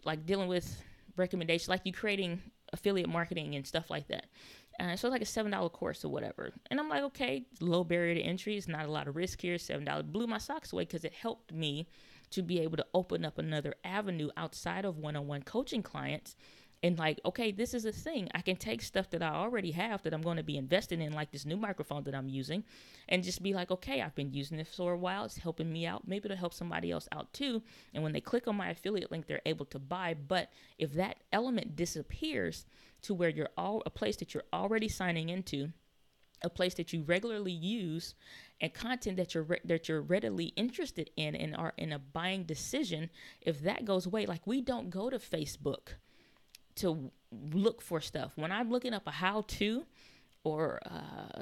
like dealing with recommendations, like you creating affiliate marketing and stuff like that. So like a $7 course or whatever. And I'm like, okay, low barrier to entry. It's not a lot of risk here. $7 blew my socks away because it helped me to be able to open up another avenue outside of one-on-one coaching clients. And like, okay, this is a thing. I can take stuff that I already have that I'm going to be investing in, like this new microphone that I'm using, and just be like, okay, I've been using this for a while. It's helping me out. Maybe it'll help somebody else out too. And when they click on my affiliate link, they're able to buy. But if that element disappears to where you're a place that you're already signing into, a place that you regularly use, and content that you're readily interested in and are in a buying decision, if that goes away, like we don't go to Facebook to look for stuff. When I'm looking up a how-to or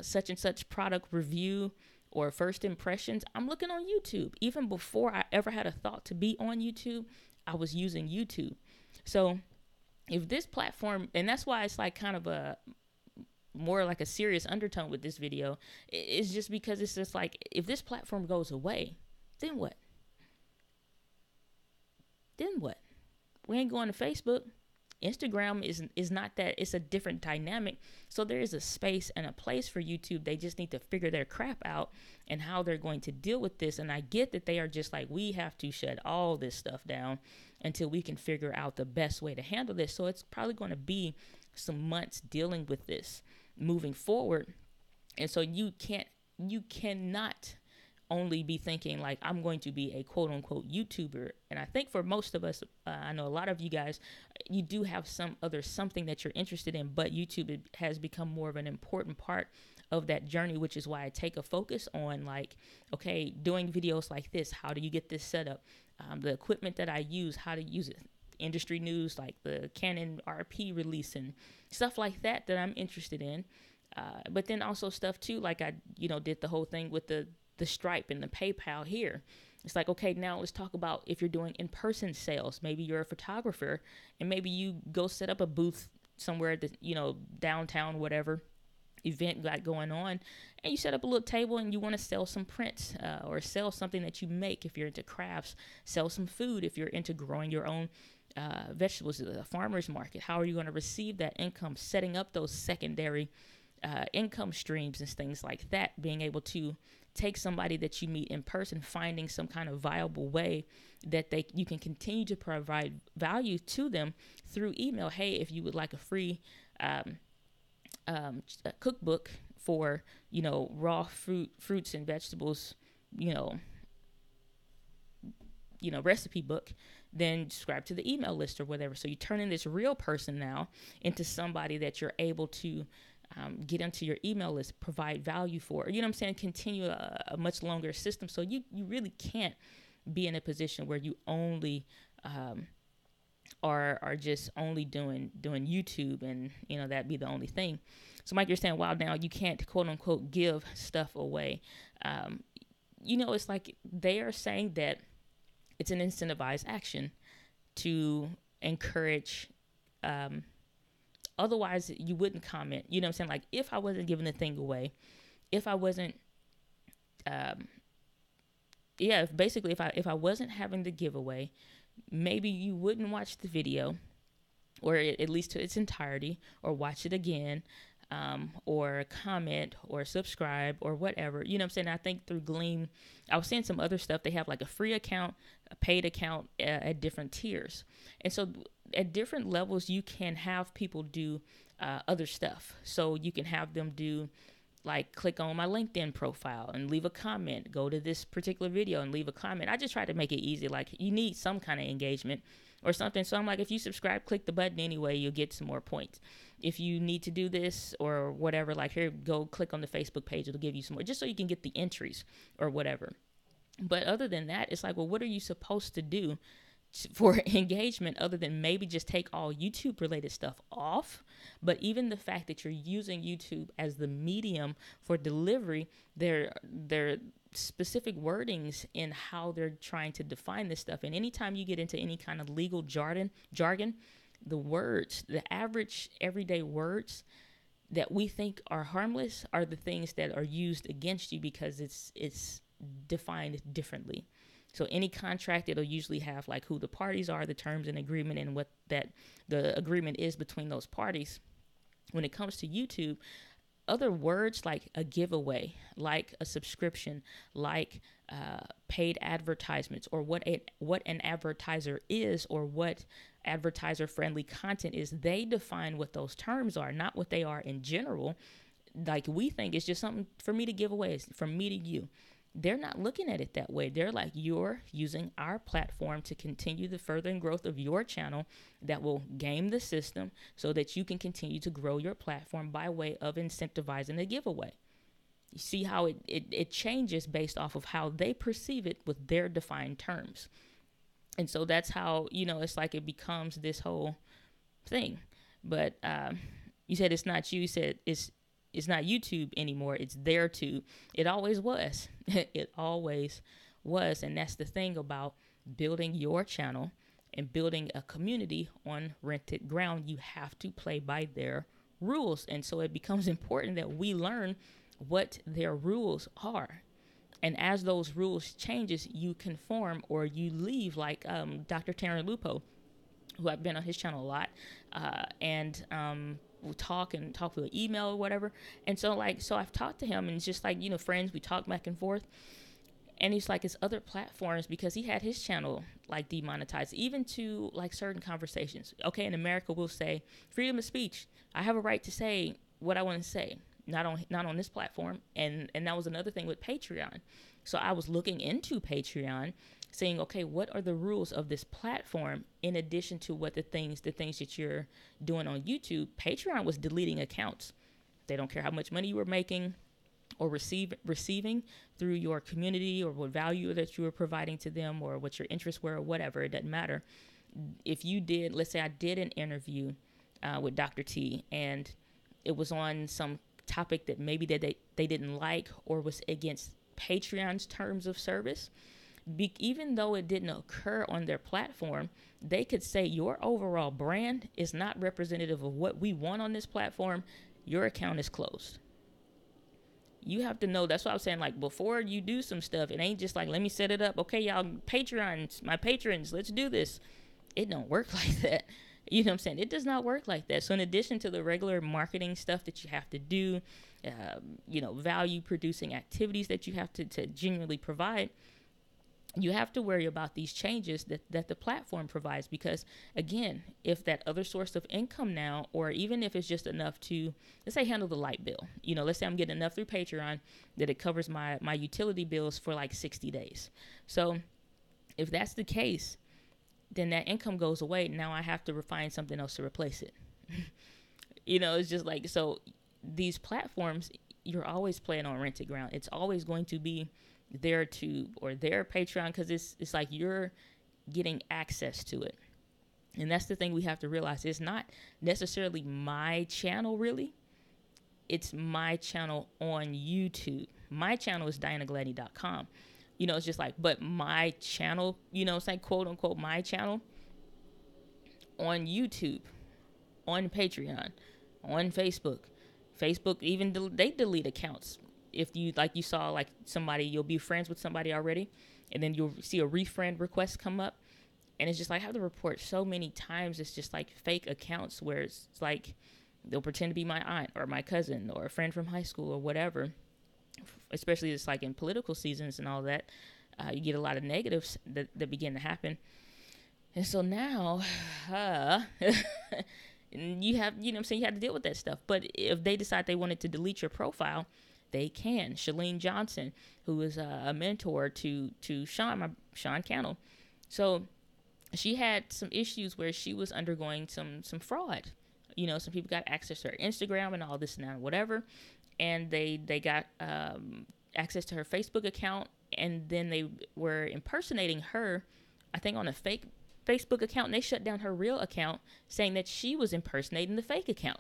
such and such product review or first impressions, I'm looking on YouTube. Even before I ever had a thought to be on YouTube, I was using YouTube. So if this platform, and that's why it's like kind of a more like a serious undertone with this video, is just because it's just like, if this platform goes away, then what? Then what? We ain't going to Facebook. Instagram is not that. It's a different dynamic. So there is a space and a place for YouTube. They just need to figure their crap out and how they're going to deal with this. And I get that they are just like, we have to shut all this stuff down until we can figure out the best way to handle this. So it's probably going to be some months dealing with this moving forward. And so you cannot only be thinking like, I'm going to be a quote unquote YouTuber. And I think for most of us, I know a lot of you guys, you do have something that you're interested in, but YouTube has become more of an important part of that journey, which is why I take a focus on like, okay, doing videos like this. How do you get this set up? The equipment that I use, how to use it. Industry news, like the Canon RP release and stuff like that I'm interested in. But then also stuff too, like I, did the whole thing with the Stripe and the PayPal here. It's like, okay, now let's talk about if you're doing in-person sales. Maybe you're a photographer and maybe you go set up a booth somewhere at the, downtown, whatever event got going on, and you set up a little table and you want to sell some prints or sell something that you make if you're into crafts, sell some food if you're into growing your own vegetables at the farmer's market. How are you going to receive that income? Setting up those secondary income streams and things like that, being able to take somebody that you meet in person, finding some kind of viable way that you can continue to provide value to them through email. Hey, if you would like a free cookbook for, raw fruits and vegetables, recipe book, then subscribe to the email list or whatever. So you turn in this real person now into somebody that you're able to get into your email list, provide value for, continue a much longer system. So you really can't be in a position where you only are just only doing YouTube and, that be the only thing. So Mike, you're saying, wow, now you can't quote unquote give stuff away. It's like they are saying that it's an incentivized action to encourage, otherwise you wouldn't comment. You know what I'm saying? Like if I wasn't giving the thing away, if I wasn't, if I wasn't having the giveaway, maybe you wouldn't watch the video, or at least to its entirety, or watch it again, or comment or subscribe or whatever. You know what I'm saying? I think through Gleam, I was seeing some other stuff. They have like a free account, a paid account at different tiers. And so at different levels, you can have people do other stuff. So you can have them do like click on my LinkedIn profile and leave a comment, go to this particular video and leave a comment. I just try to make it easy. Like, you need some kind of engagement or something. So I'm like, if you subscribe, click the button anyway, you'll get some more points. If you need to do this or whatever, like, here, go click on the Facebook page, it'll give you some more, just so you can get the entries or whatever. But other than that, it's like, well, what are you supposed to do for engagement other than maybe just take all YouTube related stuff off? But even the fact that you're using YouTube as the medium for delivery, their specific wordings in how they're trying to define this stuff. And anytime you get into any kind of legal jargon, the words, the average everyday words that we think are harmless are the things that are used against you because it's defined differently. So any contract, it'll usually have like who the parties are, the terms and agreement, and what that the agreement is between those parties. When it comes to YouTube, other words like a giveaway, like a subscription, like paid advertisements, or what an advertiser is, or what advertiser-friendly content is, they define what those terms are, not what they are in general. Like, we think it's just something for me to give away, it's from me to you. They're not looking at it that way. They're like, you're using our platform to continue the further growth of your channel that will game the system so that you can continue to grow your platform by way of incentivizing a giveaway. You see how it changes based off of how they perceive it with their defined terms. And so that's how, it's like it becomes this whole thing. But you said it's not you. You said it's not YouTube anymore. It's their tube. It always was. It always was. And that's the thing about building your channel and building a community on rented ground. You have to play by their rules. And so it becomes important that we learn what their rules are. And as those rules changes, you conform or you leave, like Dr. Taryn Lupo, who I've been on his channel a lot, and we'll talk through an email or whatever. And so I've talked to him, and it's just like, friends, we talk back and forth. And he's like, it's other platforms, because he had his channel like demonetized, even to like certain conversations. Okay, in America, we'll say freedom of speech. I have a right to say what I want to say. Not on this platform. And that was another thing with Patreon. So I was looking into Patreon, saying, okay, what are the rules of this platform in addition to what the things that you're doing on YouTube? Patreon was deleting accounts. They don't care how much money you were making or receiving through your community, or what value that you were providing to them, or what your interests were, or whatever. It doesn't matter. If you did, let's say I did an interview with Dr. T, and it was on some topic that maybe they didn't like, or was against Patreon's terms of service, even though it didn't occur on their platform, they could say your overall brand is not representative of what we want on this platform. Your account is closed. You have to know. That's what I was saying. Like, before you do some stuff, it ain't just like, let me set it up. Okay, y'all, my patrons, let's do this. It don't work like that. You know what I'm saying? It does not work like that. So in addition to the regular marketing stuff that you have to do, value producing activities that you have to genuinely provide, you have to worry about these changes that the platform provides. Because again, if that other source of income now, or even if it's just enough to, let's say, handle the light bill, let's say I'm getting enough through Patreon that it covers my utility bills for like 60 days. So if that's the case, then that income goes away. Now I have to find something else to replace it. It's just like, so these platforms, you're always playing on rented ground. It's always going to be their tube or their Patreon, because it's like you're getting access to it. And that's the thing we have to realize. It's not necessarily my channel, really. It's my channel on YouTube. My channel is DianaGladney.com. It's just like, but my channel, it's like, quote unquote, my channel on YouTube, on Patreon, on Facebook. Facebook, even they delete accounts. If you saw like somebody, you'll be friends with somebody already, and then you'll see a refriend request come up. And it's just like, I have to report so many times. It's just like fake accounts where it's like, they'll pretend to be my aunt or my cousin or a friend from high school or whatever. Especially it's like in political seasons and all that, you get a lot of negatives that begin to happen. And so now, you have, you have to deal with that stuff. But if they decide they wanted to delete your profile, they can. Shalene Johnson, who is a mentor to Sean Cannell. So she had some issues where she was undergoing some fraud. Some people got access to her Instagram and all this and that, whatever, and they got access to her Facebook account, and then they were impersonating her, I think, on a fake Facebook account, and they shut down her real account, saying that she was impersonating the fake account.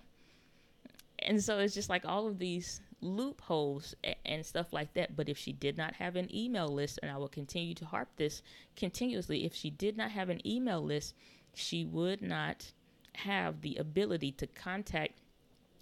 And so it's just like all of these loopholes and stuff like that. But if she did not have an email list, and I will continue to harp this continuously, if she did not have an email list, she would not have the ability to contact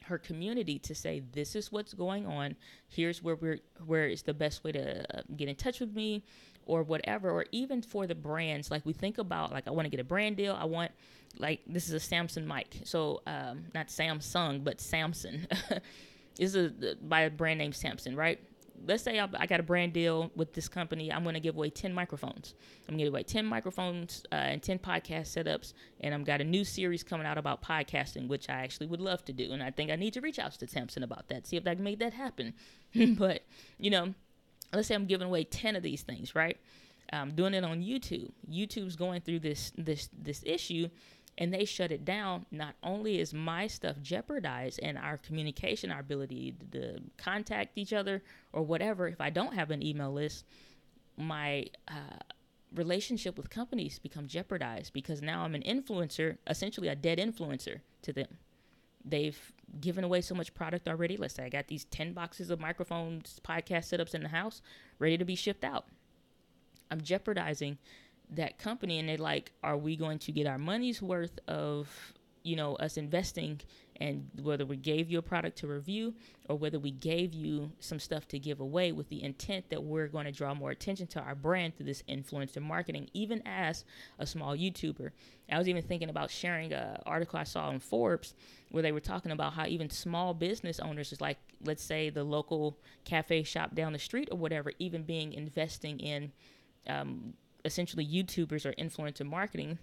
her community to say, this is what's going on. Here's where is the best way to get in touch with me, or whatever. Or even for the brands, like we think about, like, I want to get a brand deal. I want, like, this is a Samsung mic. So, not Samsung, but Samson. This is by a brand named Samson, right? Let's say I got a brand deal with this company. I'm going to give away 10 microphones. I'm going to give away 10 microphones and 10 podcast setups. And I've got a new series coming out about podcasting, which I actually would love to do. And I think I need to reach out to Samson about that, see if I can make that happen. But, let's say I'm giving away 10 of these things, right? I'm doing it on YouTube. YouTube's going through this issue, and they shut it down. Not only is my stuff jeopardized and our communication, our ability to contact each other or whatever, if I don't have an email list, my relationship with companies become jeopardized, because now I'm an influencer, essentially a dead influencer to them. They've given away so much product already. Let's say I got these 10 boxes of microphones, podcast setups in the house, ready to be shipped out. I'm jeopardizing that company, and they're like, are we going to get our money's worth of, us investing, and whether we gave you a product to review or whether we gave you some stuff to give away with the intent that we're going to draw more attention to our brand through this influencer marketing, even as a small YouTuber. I was even thinking about sharing an article I saw in Forbes where they were talking about how even small business owners, is like, let's say the local cafe shop down the street or whatever, even investing in essentially YouTubers or influencer marketing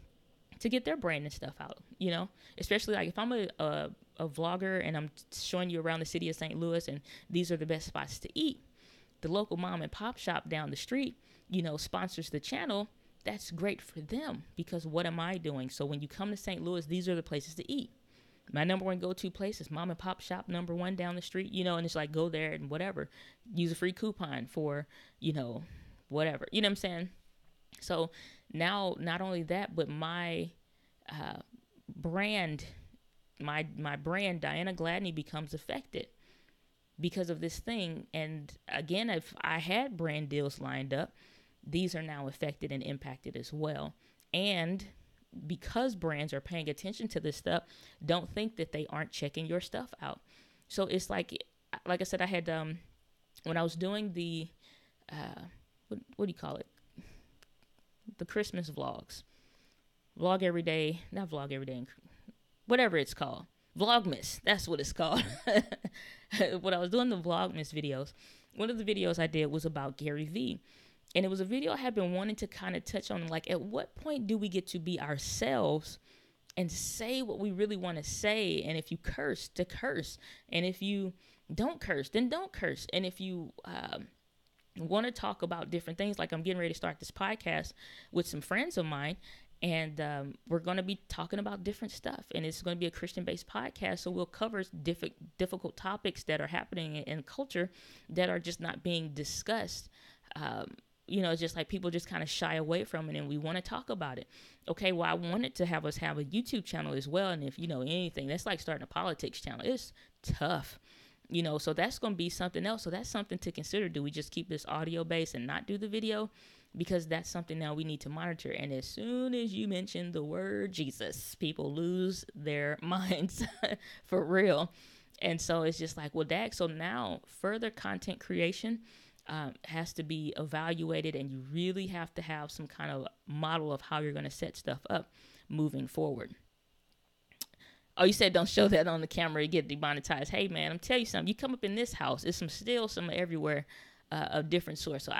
to get their brand and stuff out, especially like if I'm a vlogger and I'm showing you around the city of St. Louis and these are the best spots to eat. The local mom and pop shop down the street, sponsors the channel. That's great for them, because what am I doing? So when you come to St. Louis, these are the places to eat. My number one go-to place is mom and pop shop number one down the street, and it's like, go there and whatever, use a free coupon for, whatever, what I'm saying? So now, not only that, but my brand, my brand, Diana Gladney, becomes affected because of this thing. And again, if I had brand deals lined up, these are now affected and impacted as well. And because brands are paying attention to this stuff, don't think that they aren't checking your stuff out. So it's like I said, I had, when I was doing the, what do you call it? The Christmas vlogs, vlog every day, whatever it's called, Vlogmas, that's what it's called. When I was doing the Vlogmas videos, one of the videos I did was about Gary Vee, and it was a video I had been wanting to kind of touch on, like, at what point do we get to be ourselves and say what we really want to say? And if you curse, to curse, and if you don't curse, then don't curse. And if you want to talk about different things, like I'm getting ready to start this podcast with some friends of mine, and we're going to be talking about different stuff, and it's going to be a Christian-based podcast, so we'll cover difficult topics that are happening in culture that are just not being discussed. It's just like people just kind of shy away from it, and we want to talk about it. Okay, well, I wanted to have us have a YouTube channel as well, and if anything, that's like starting a politics channel. It's tough. So that's going to be something else. So that's something to consider. Do we just keep this audio based and not do the video? Because that's something now we need to monitor. And as soon as you mention the word Jesus, people lose their minds for real. And so it's just like, well, dag. So now further content creation has to be evaluated, and you really have to have some kind of model of how you're going to set stuff up moving forward. Oh, you said don't show that on the camera, you get demonetized. Hey, man, I'm telling you something. You come up in this house, it's some everywhere. a different source. So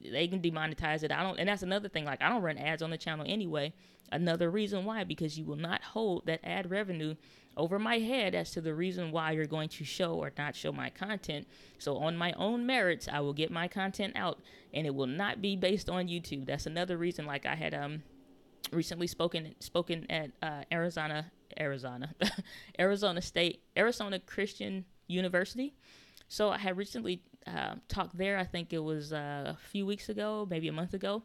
they can demonetize it. And that's another thing. Like, I don't run ads on the channel anyway. Another reason why, because you will not hold that ad revenue over my head as to the reason why you're going to show or not show my content. So on my own merits, I will get my content out, and it will not be based on YouTube. That's another reason. Like, I had recently spoken at Arizona Christian University. So I had recently talked there. I think it was a few weeks ago, maybe a month ago.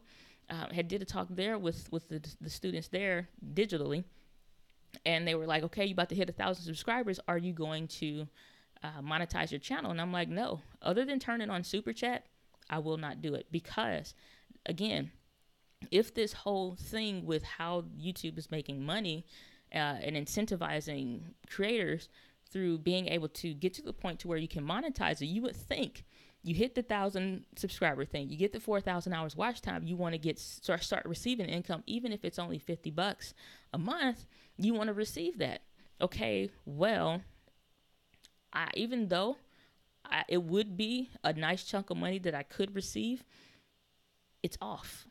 Had did a talk there with the students there digitally, and they were like, "Okay, you about to hit 1,000 subscribers? Are you going to monetize your channel?" And I'm like, "No. Other than turning on Super Chat, I will not do it, because, again, if this whole thing with how YouTube is making money and incentivizing creators through being able to get to the point to where you can monetize it, you would think you hit the 1,000 subscriber thing, you get the 4,000 hours watch time, you want to start receiving income, even if it's only $50 a month, you want to receive that. Okay, well, even though it would be a nice chunk of money that I could receive, it's off,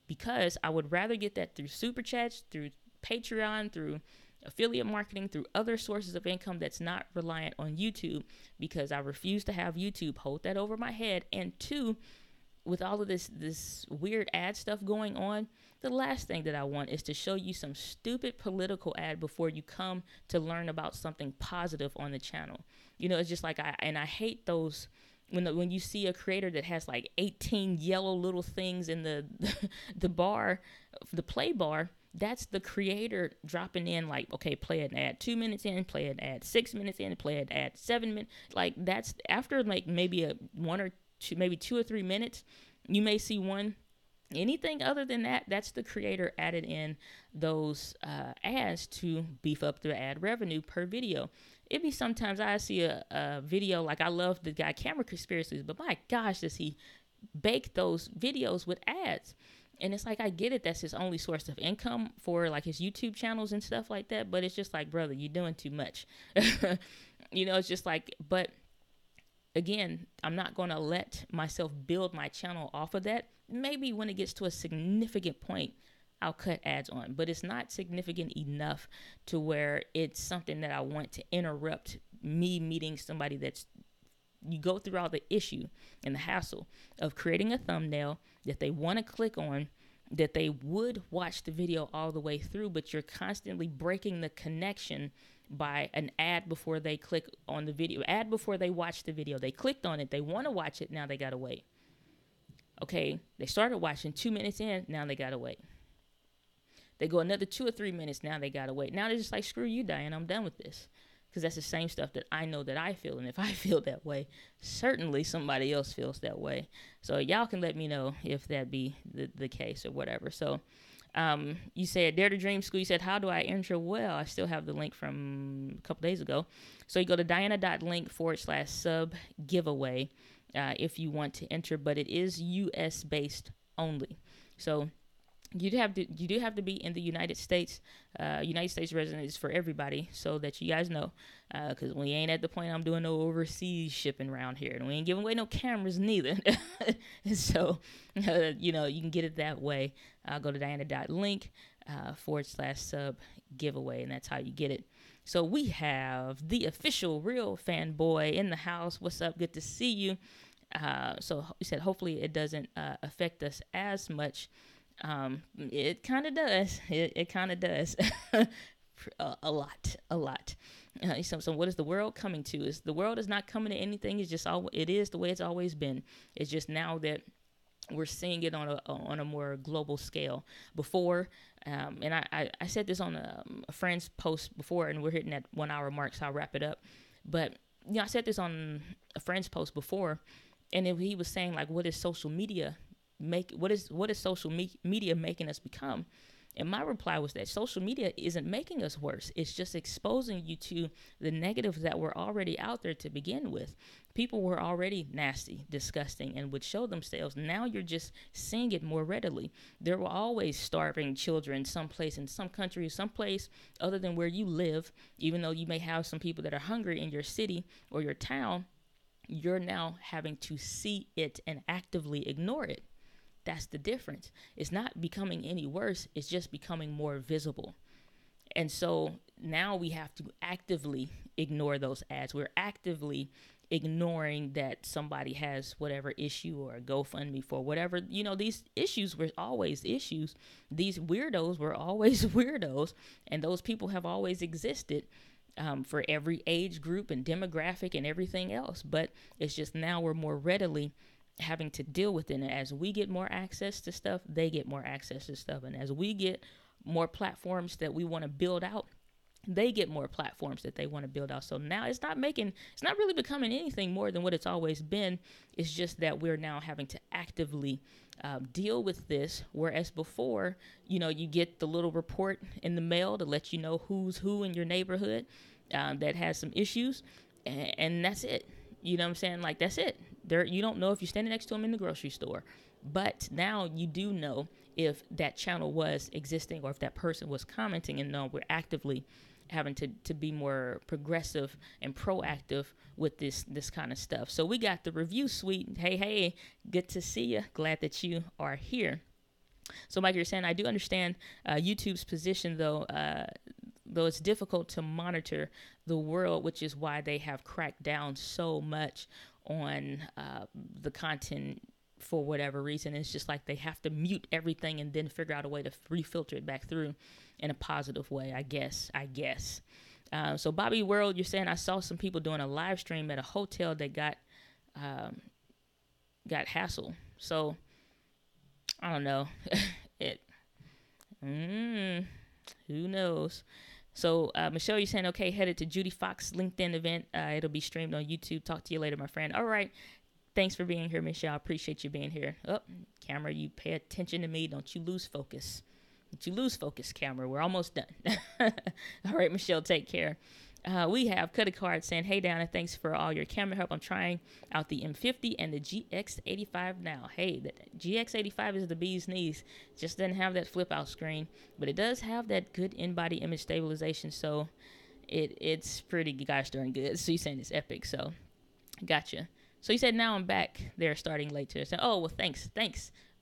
because I would rather get that through Super Chats, through Patreon, through affiliate marketing, through other sources of income that's not reliant on YouTube, because I refuse to have YouTube hold that over my head. And two, with all of this weird ad stuff going on, the last thing that I want is to show you some stupid political ad before you come to learn about something positive on the channel. You know, it's just like, I hate those. When you see a creator that has like 18 yellow little things in the bar, the play bar, that's the creator dropping in, like, okay, play an ad 2 minutes in, play an ad 6 minutes in, play an ad 7 minutes. Like, that's after like maybe maybe 2 or 3 minutes, you may see one. Anything other than that, that's the creator added in those ads to beef up their ad revenue per video. It'd be sometimes I see a video, like, I love the guy Camera Conspiracies, but my gosh, does he bake those videos with ads? And it's like, I get it, that's his only source of income for like his YouTube channels and stuff like that, but it's just like, brother, you're doing too much. You know, it's just like, but again, I'm not going to let myself build my channel off of that. Maybe when it gets to a significant point, I'll cut ads on, but it's not significant enough to where it's something that I want to interrupt me meeting somebody that's, you go through all the issue and the hassle of creating a thumbnail that they want to click on, that they would watch the video all the way through, but you're constantly breaking the connection by an ad before they click on the video, ad before they watch the video. They clicked on it, they want to watch it, now they gotta wait. Okay, they started watching 2 minutes in, now they gotta wait. They go another 2 or 3 minutes, now they gotta wait. Now they're just like, screw you, Diane, I'm done with this. Because that's the same stuff that I know that I feel. And if I feel that way, certainly somebody else feels that way. So y'all can let me know if that be the case or whatever. So you said, Dare to Dream School. You said, how do I enter? Well, I still have the link from a couple days ago. So you go to diana.link/sub giveaway if you want to enter. But it is US based only. So you do have to be in the United States. United States resident is for everybody, so that you guys know. Because we ain't at the point I'm doing no overseas shipping around here, and we ain't giving away no cameras neither. So, you know, you can get it that way. Go to diana.link/sub giveaway, and that's how you get it. So we have the official real fanboy in the house. What's up? Good to see you. So you said hopefully it doesn't affect us as much. It kind of does. It kind of does. a lot. So what is the world coming to? Is the world is not coming to anything. It's just it is the way it's always been. It's just now that we're seeing it on a more global scale. Before, and I said this on a friend's post before, and we're hitting that 1 hour mark, so I'll wrap it up. But you know, I said this on a friend's post before, and he was saying, like, what is social media? What is social media making us become? And my reply was that social media isn't making us worse. It's just exposing you to the negatives that were already out there to begin with. People were already nasty, disgusting, and would show themselves. Now you're just seeing it more readily. There were always starving children someplace in some country, someplace other than where you live, even though you may have some people that are hungry in your city or your town. You're now having to see it and actively ignore it. That's the difference. It's not becoming any worse. It's just becoming more visible. And so now we have to actively ignore those ads. We're actively ignoring that somebody has whatever issue or a GoFundMe for whatever. You know, these issues were always issues. These weirdos were always weirdos. And those people have always existed for every age group and demographic and everything else. But it's just now we're more readily having to deal with it. And as we get more access to stuff, they get more access to stuff. And as we get more platforms that we want to build out, they get more platforms that they want to build out. So now it's not really becoming anything more than what it's always been. It's just that we're now having to actively deal with this. Whereas before, you know, you get the little report in the mail to let you know who's who in your neighborhood that has some issues. And that's it. You know what I'm saying? Like, that's it. You don't know if you're standing next to them in the grocery store. But now you do know if that channel was existing or if that person was commenting. And no, we're actively having to be more progressive and proactive with this kind of stuff. So we got the review suite. Hey, good to see you. Glad that you are here. So Mike, you're saying, I do understand YouTube's position, though it's difficult to monitor the world, which is why they have cracked down so much on the content for whatever reason. It's just like they have to mute everything and then figure out a way to refilter it back through in a positive way, I guess. So Bobby World, you're saying, I saw some people doing a live stream at a hotel that got hassled. So I don't know. Who knows? So Michele, you're saying, okay, headed to Judy Fox LinkedIn event. It'll be streamed on YouTube. Talk to you later, my friend. All right. Thanks for being here, Michele. I appreciate you being here. Oh, camera, you pay attention to me. Don't you lose focus. Camera. We're almost done. All right, Michele, take care. We have Cut a Card saying, hey, Donna, thanks for all your camera help. I'm trying out the M50 and the GX85 now. Hey, the GX85 is the bee's knees. Just doesn't have that flip out screen, but it does have that good in-body image stabilization. So it's pretty gosh darn good. So you're saying it's epic. So gotcha. So you said, now I'm back. They're starting late today. So, oh, well, thanks.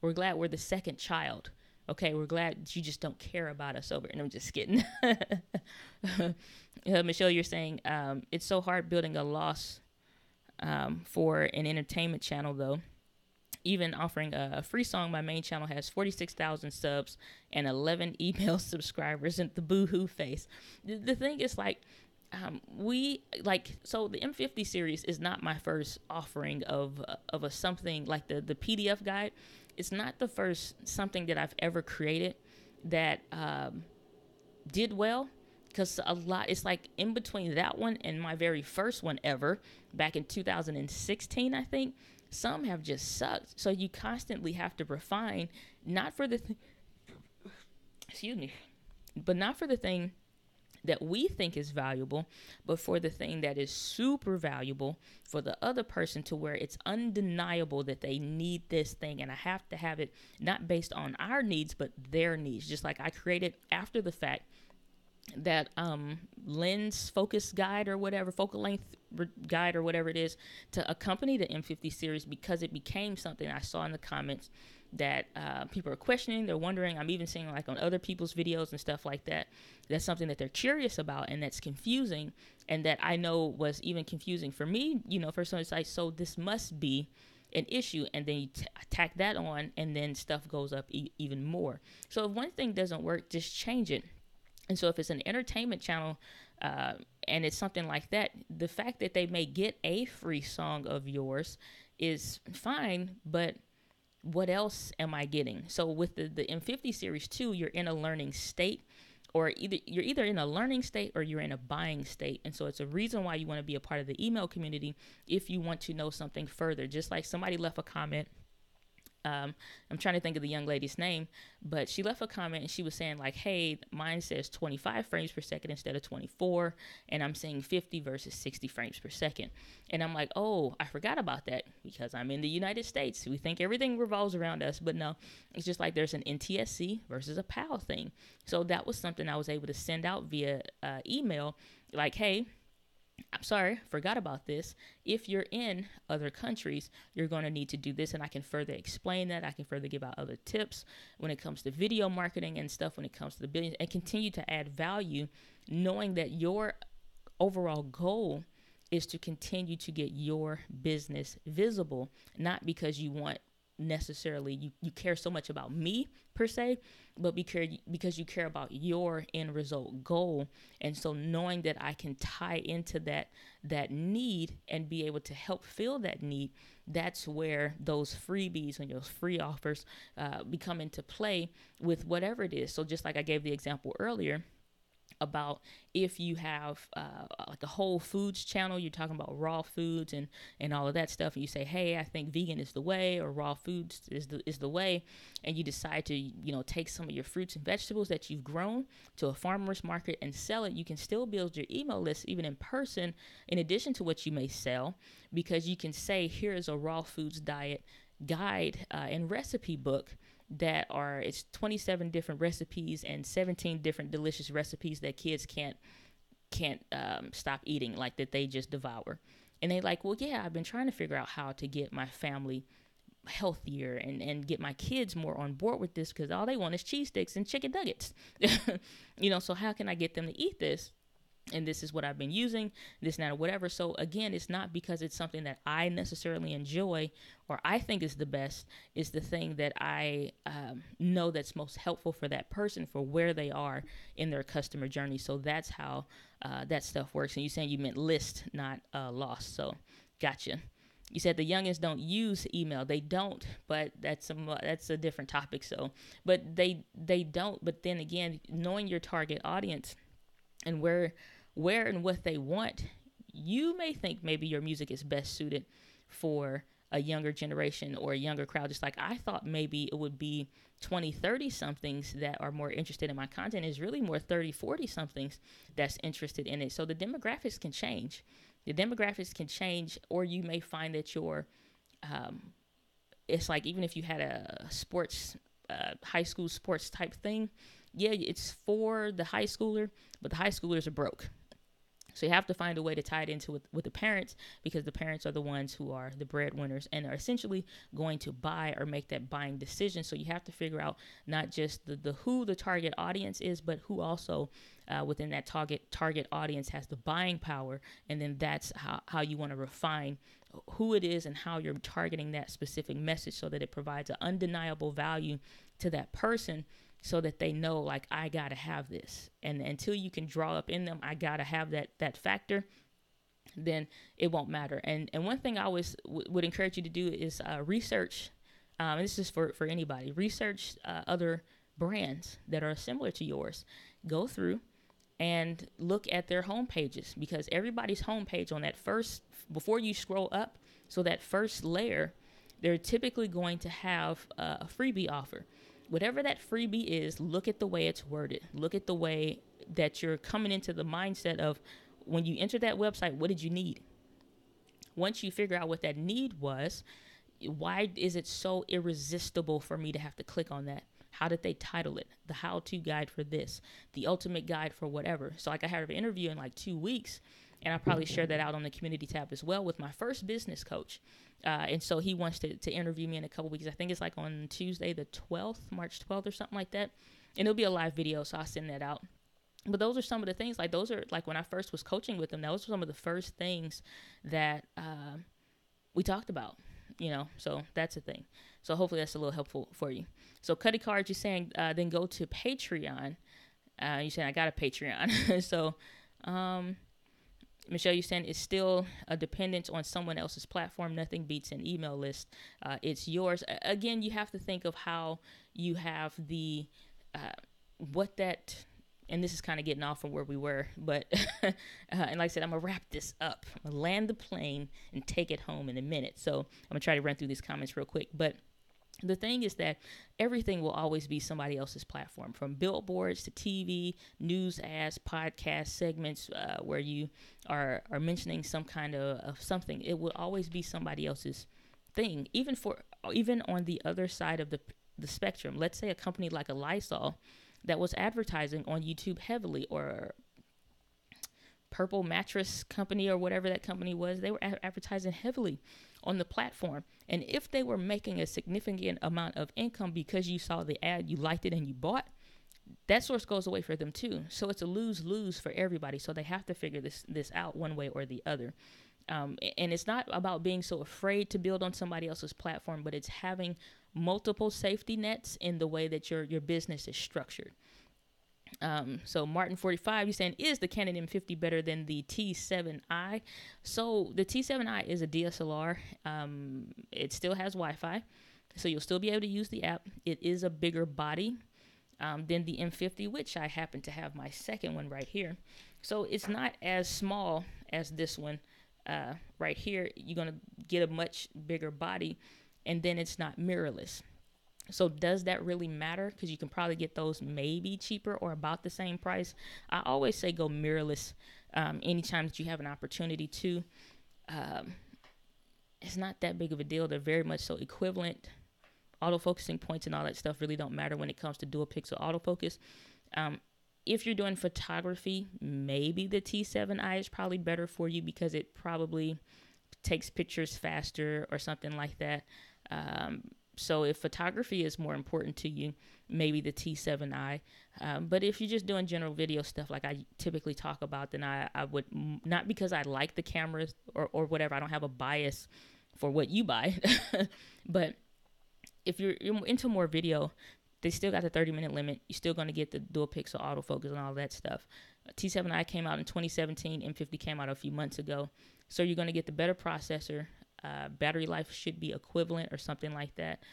We're glad we're the second child. Okay, we're glad you just don't care about us over. And I'm just kidding. Michele, you're saying it's so hard building a loss for an entertainment channel, though. Even offering a free song, my main channel has 46,000 subs and 11 email subscribers and the boo-hoo face. The thing is, like, so the M50 series is not my first offering of a something like the PDF guide. It's not the first something that I've ever created that did well, because it's like in between that one and my very first one ever back in 2016, I think, some have just sucked. So you constantly have to refine, not for the thing that we think is valuable, but for the thing that is super valuable for the other person, to where it's undeniable that they need this thing. And I have to have it not based on our needs, but their needs. Just like I created after the fact that lens focus guide or whatever, focal length guide or whatever it is, to accompany the M50 series, because it became something I saw in the comments that people are questioning. They're wondering. I'm even seeing, like, on other people's videos and stuff like that, that's something that they're curious about, and that's confusing, and that I know was even confusing for me. You know, first it's like, so this must be an issue, and then you tack that on, and then stuff goes up even more. So if one thing doesn't work, just change it. And so if it's an entertainment channel and it's something like that, the fact that they may get a free song of yours is fine, but what else am I getting? So with the M50 series too, you're in a learning state, or you're either in a learning state or you're in a buying state. And so it's a reason why you want to be a part of the email community if you want to know something further. Just like somebody left a comment. I'm trying to think of the young lady's name, but she left a comment and she was saying, like, hey, mine says 25 frames per second instead of 24, and I'm seeing 50 versus 60 frames per second. And I'm like, oh, I forgot about that, because I'm in the United States. We think everything revolves around us, but no, it's just like there's an NTSC versus a PAL thing. So that was something I was able to send out via email, like, hey, I'm sorry, forgot about this. If you're in other countries, you're going to need to do this. And I can further explain that. I can further give out other tips when it comes to video marketing and stuff, when it comes to the business, and continue to add value, knowing that your overall goal is to continue to get your business visible, not because you want necessarily you care so much about me per se, but because you care about your end result goal. And so knowing that I can tie into that need and be able to help fill that need, that's where those freebies and those free offers become into play with whatever it is. So just like I gave the example earlier about if you have like a Whole Foods channel, you're talking about raw foods and all of that stuff, and you say, hey, I think vegan is the way, or raw foods is the way, and you decide to take some of your fruits and vegetables that you've grown to a farmer's market and sell it. You can still build your email list even in person, in addition to what you may sell, because you can say, here is a raw foods diet guide and recipe book it's 27 different recipes and 17 different delicious recipes that kids can't stop eating, like that they just devour. And they like, well, yeah, I've been trying to figure out how to get my family healthier and get my kids more on board with this, because all they want is cheese sticks and chicken nuggets. So how can I get them to eat this? And this is what I've been using, this, and that, or whatever. So again, it's not because it's something that I necessarily enjoy or I think is the best. It's the thing that I know that's most helpful for that person, for where they are in their customer journey. So that's how that stuff works. And you saying you meant list, not lost. So gotcha. You said the youngins don't use email. They don't, but that's a different topic. So, but they don't. But then again, knowing your target audience and where and what they want, you may think maybe your music is best suited for a younger generation or a younger crowd. Just like I thought maybe it would be 20, 30 somethings that are more interested in my content, is really more 30, 40 somethings that's interested in it. So the demographics can change. Or you may find that it's like, even if you had a sports, high school sports type thing, yeah, it's for the high schooler, but the high schoolers are broke. So you have to find a way to tie it into with the parents, because the parents are the ones who are the breadwinners and are essentially going to buy or make that buying decision. So you have to figure out not just the who the target audience is, but who also within that target audience has the buying power. And then that's how you want to refine who it is and how you're targeting that specific message, so that it provides an undeniable value to that person, so that they know, like, I gotta have this. And until you can draw up in them, I gotta have that factor, then it won't matter. And one thing I always would encourage you to do is research, and this is for anybody, research other brands that are similar to yours. Go through and look at their homepages, because everybody's homepage on that first, before you scroll up, so that first layer, they're typically going to have a freebie offer. Whatever that freebie is, look at the way it's worded. Look at the way that you're coming into the mindset of, when you enter that website, what did you need? Once you figure out what that need was, why is it so irresistible for me to have to click on that? How did they title it? The how-to guide for this, the ultimate guide for whatever. So like I had an interview in like 2 weeks, and I'll probably share that out on the community tab as well, with my first business coach. And so he wants to interview me in a couple weeks. I think it's like on Tuesday, the 12th, March 12th or something like that. And it'll be a live video, so I'll send that out. But those are some of the things, like those are like when I first was coaching with them, those were some of the first things that we talked about, so that's a thing. So hopefully that's a little helpful for you. So Cuddy Cards, you're saying, then go to Patreon. You're saying I got a Patreon. So, Michele, you're saying it's still a dependence on someone else's platform. Nothing beats an email list. It's yours. Again, you have to think of how you have the, and this is kind of getting off from where we were, but, and like I said, I'm going to wrap this up. I'm going to land the plane and take it home in a minute. So I'm going to try to run through these comments real quick. But the thing is that everything will always be somebody else's platform, from billboards to TV, news ads, podcast segments, where you are mentioning some kind of something. It will always be somebody else's thing, even on the other side of the spectrum. Let's say a company like a Lysol that was advertising on YouTube heavily, or Purple Mattress Company or whatever that company was, they were advertising heavily on the platform. And if they were making a significant amount of income because you saw the ad, you liked it, and you bought, that source goes away for them too. So it's a lose-lose for everybody. So they have to figure this out one way or the other. And it's not about being so afraid to build on somebody else's platform, but it's having multiple safety nets in the way that your business is structured. So Martin 45, you're saying, is the Canon M50 better than the T7i? So the T7i is a DSLR. It still has Wi-Fi, so you'll still be able to use the app. It is a bigger body than the M50, which I happen to have my second one right here. So it's not as small as this one right here. You're going to get a much bigger body, and then it's not mirrorless. So does that really matter? Because you can probably get those maybe cheaper or about the same price. I always say go mirrorless anytime that you have an opportunity to. It's not that big of a deal. They're very much so equivalent. Autofocusing points and all that stuff really don't matter when it comes to dual pixel autofocus. If you're doing photography, maybe the T7i is probably better for you because it probably takes pictures faster or something like that. So if photography is more important to you, maybe the T7i. But if you're just doing general video stuff like I typically talk about, then I would, not because I like the cameras or whatever, I don't have a bias for what you buy. But if you're into more video, they still got the 30-minute limit. You're still going to get the dual pixel autofocus and all that stuff. T7i came out in 2017. M50 came out a few months ago. So you're going to get the better processor. Battery life should be equivalent or something like that.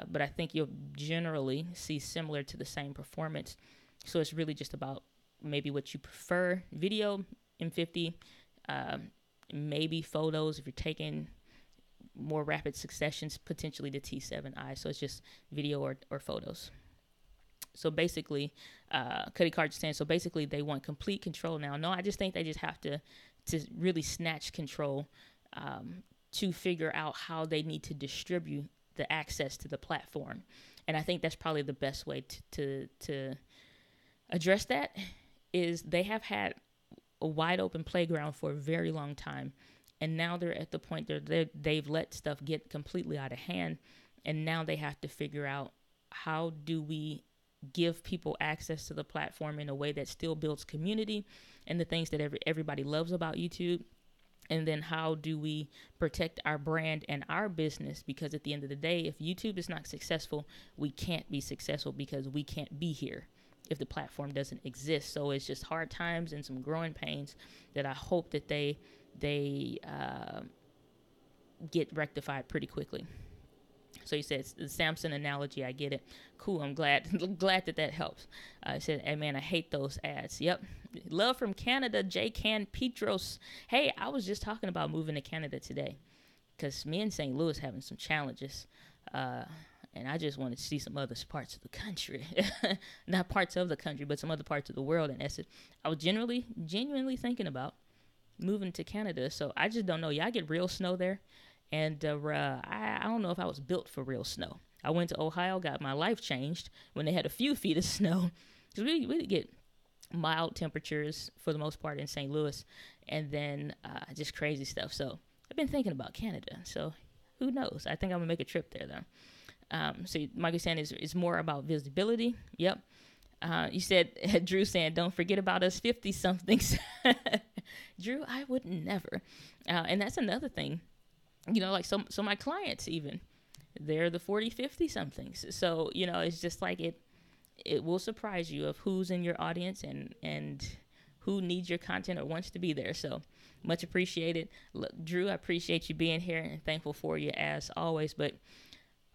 But I think you'll generally see similar to the same performance. So it's really just about maybe what you prefer. Video, M50, maybe photos if you're taking more rapid successions, potentially the T7i. So it's just video or photos. So basically, Cuddy Card is saying, so basically they want complete control now. No, I just think they just have to really snatch control to figure out how they need to distribute the access to the platform. And I think that's probably the best way to address that is they have had a wide open playground for a very long time. And now they're at the point that they've let stuff get completely out of hand. And now they have to figure out how do we give people access to the platform in a way that still builds community and the things that everybody loves about YouTube. And then how do we protect our brand and our business? Because at the end of the day, if YouTube is not successful, we can't be successful because we can't be here if the platform doesn't exist. So it's just hard times and some growing pains that I hope that they get rectified pretty quickly. So he said, the Samsung analogy, I get it. Cool, I'm glad that helps. He said, hey man, I hate those ads. Yep. Love from Canada, J. Can Petros. Hey, I was just talking about moving to Canada today because me and St. Louis having some challenges. And I just wanted to see some other parts of the country. Not parts of the country, but some other parts of the world. And that's it. I was genuinely thinking about moving to Canada. So I just don't know. Y'all get real snow there. And I don't know if I was built for real snow. I went to Ohio, got my life changed when they had a few feet of snow. Because we get mild temperatures for the most part in St. Louis. And then just crazy stuff. So I've been thinking about Canada. So who knows? I think I'm going to make a trip there, though. So Michael saying it's more about visibility. Yep. You said, Drew saying, don't forget about us 50-somethings. Drew, I would never. And that's another thing. You know, like so my clients even, they're the 40, 50-somethings. So, you know, it's just like it will surprise you of who's in your audience and who needs your content or wants to be there. So much appreciated. Look, Drew, I appreciate you being here and thankful for you as always. But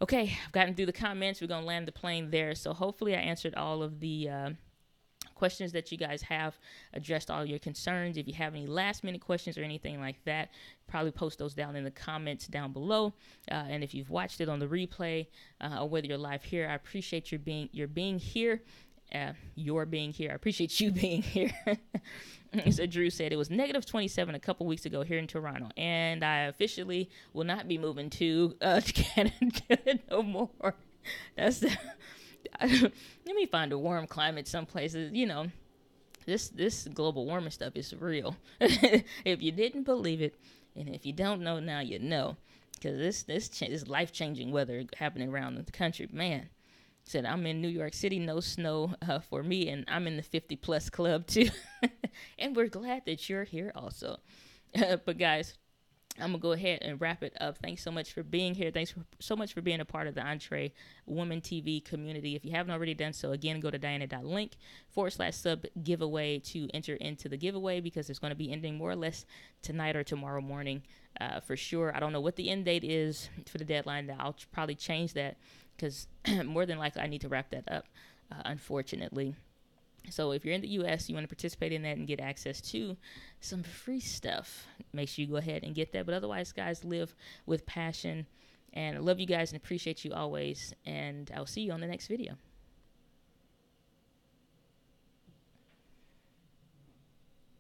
okay, I've gotten through the comments. We're going to land the plane there. So hopefully I answered all of the questions that you guys have, addressed all your concerns. If you have any last minute questions or anything like that, probably post those down in the comments down below. And if you've watched it on the replay or whether you're live here, I appreciate your being here. You're being here. I appreciate you being here. So Drew said it was negative 27 a couple weeks ago here in Toronto, and I officially will not be moving to Canada no more. That's the let me find a warm climate some places, you know. This global warming stuff is real. If you didn't believe it, and if you don't know now, you know, because this life changing weather happening around the country, man. Said I'm in New York City, no snow for me, and I'm in the 50+ club too. And we're glad that you're here also. But guys, I'm going to go ahead and wrap it up. Thanks so much for being here. Thanks so much for being a part of the Entree Woman TV community. If you haven't already done so, again, go to diana.link/sub giveaway to enter into the giveaway, because it's going to be ending more or less tonight or tomorrow morning for sure. I don't know what the end date is for the deadline. I'll probably change that, because more than likely I need to wrap that up, unfortunately. So if you're in the U.S., you want to participate in that and get access to some free stuff, make sure you go ahead and get that. But otherwise, guys, live with passion. And I love you guys and appreciate you always. And I'll see you on the next video.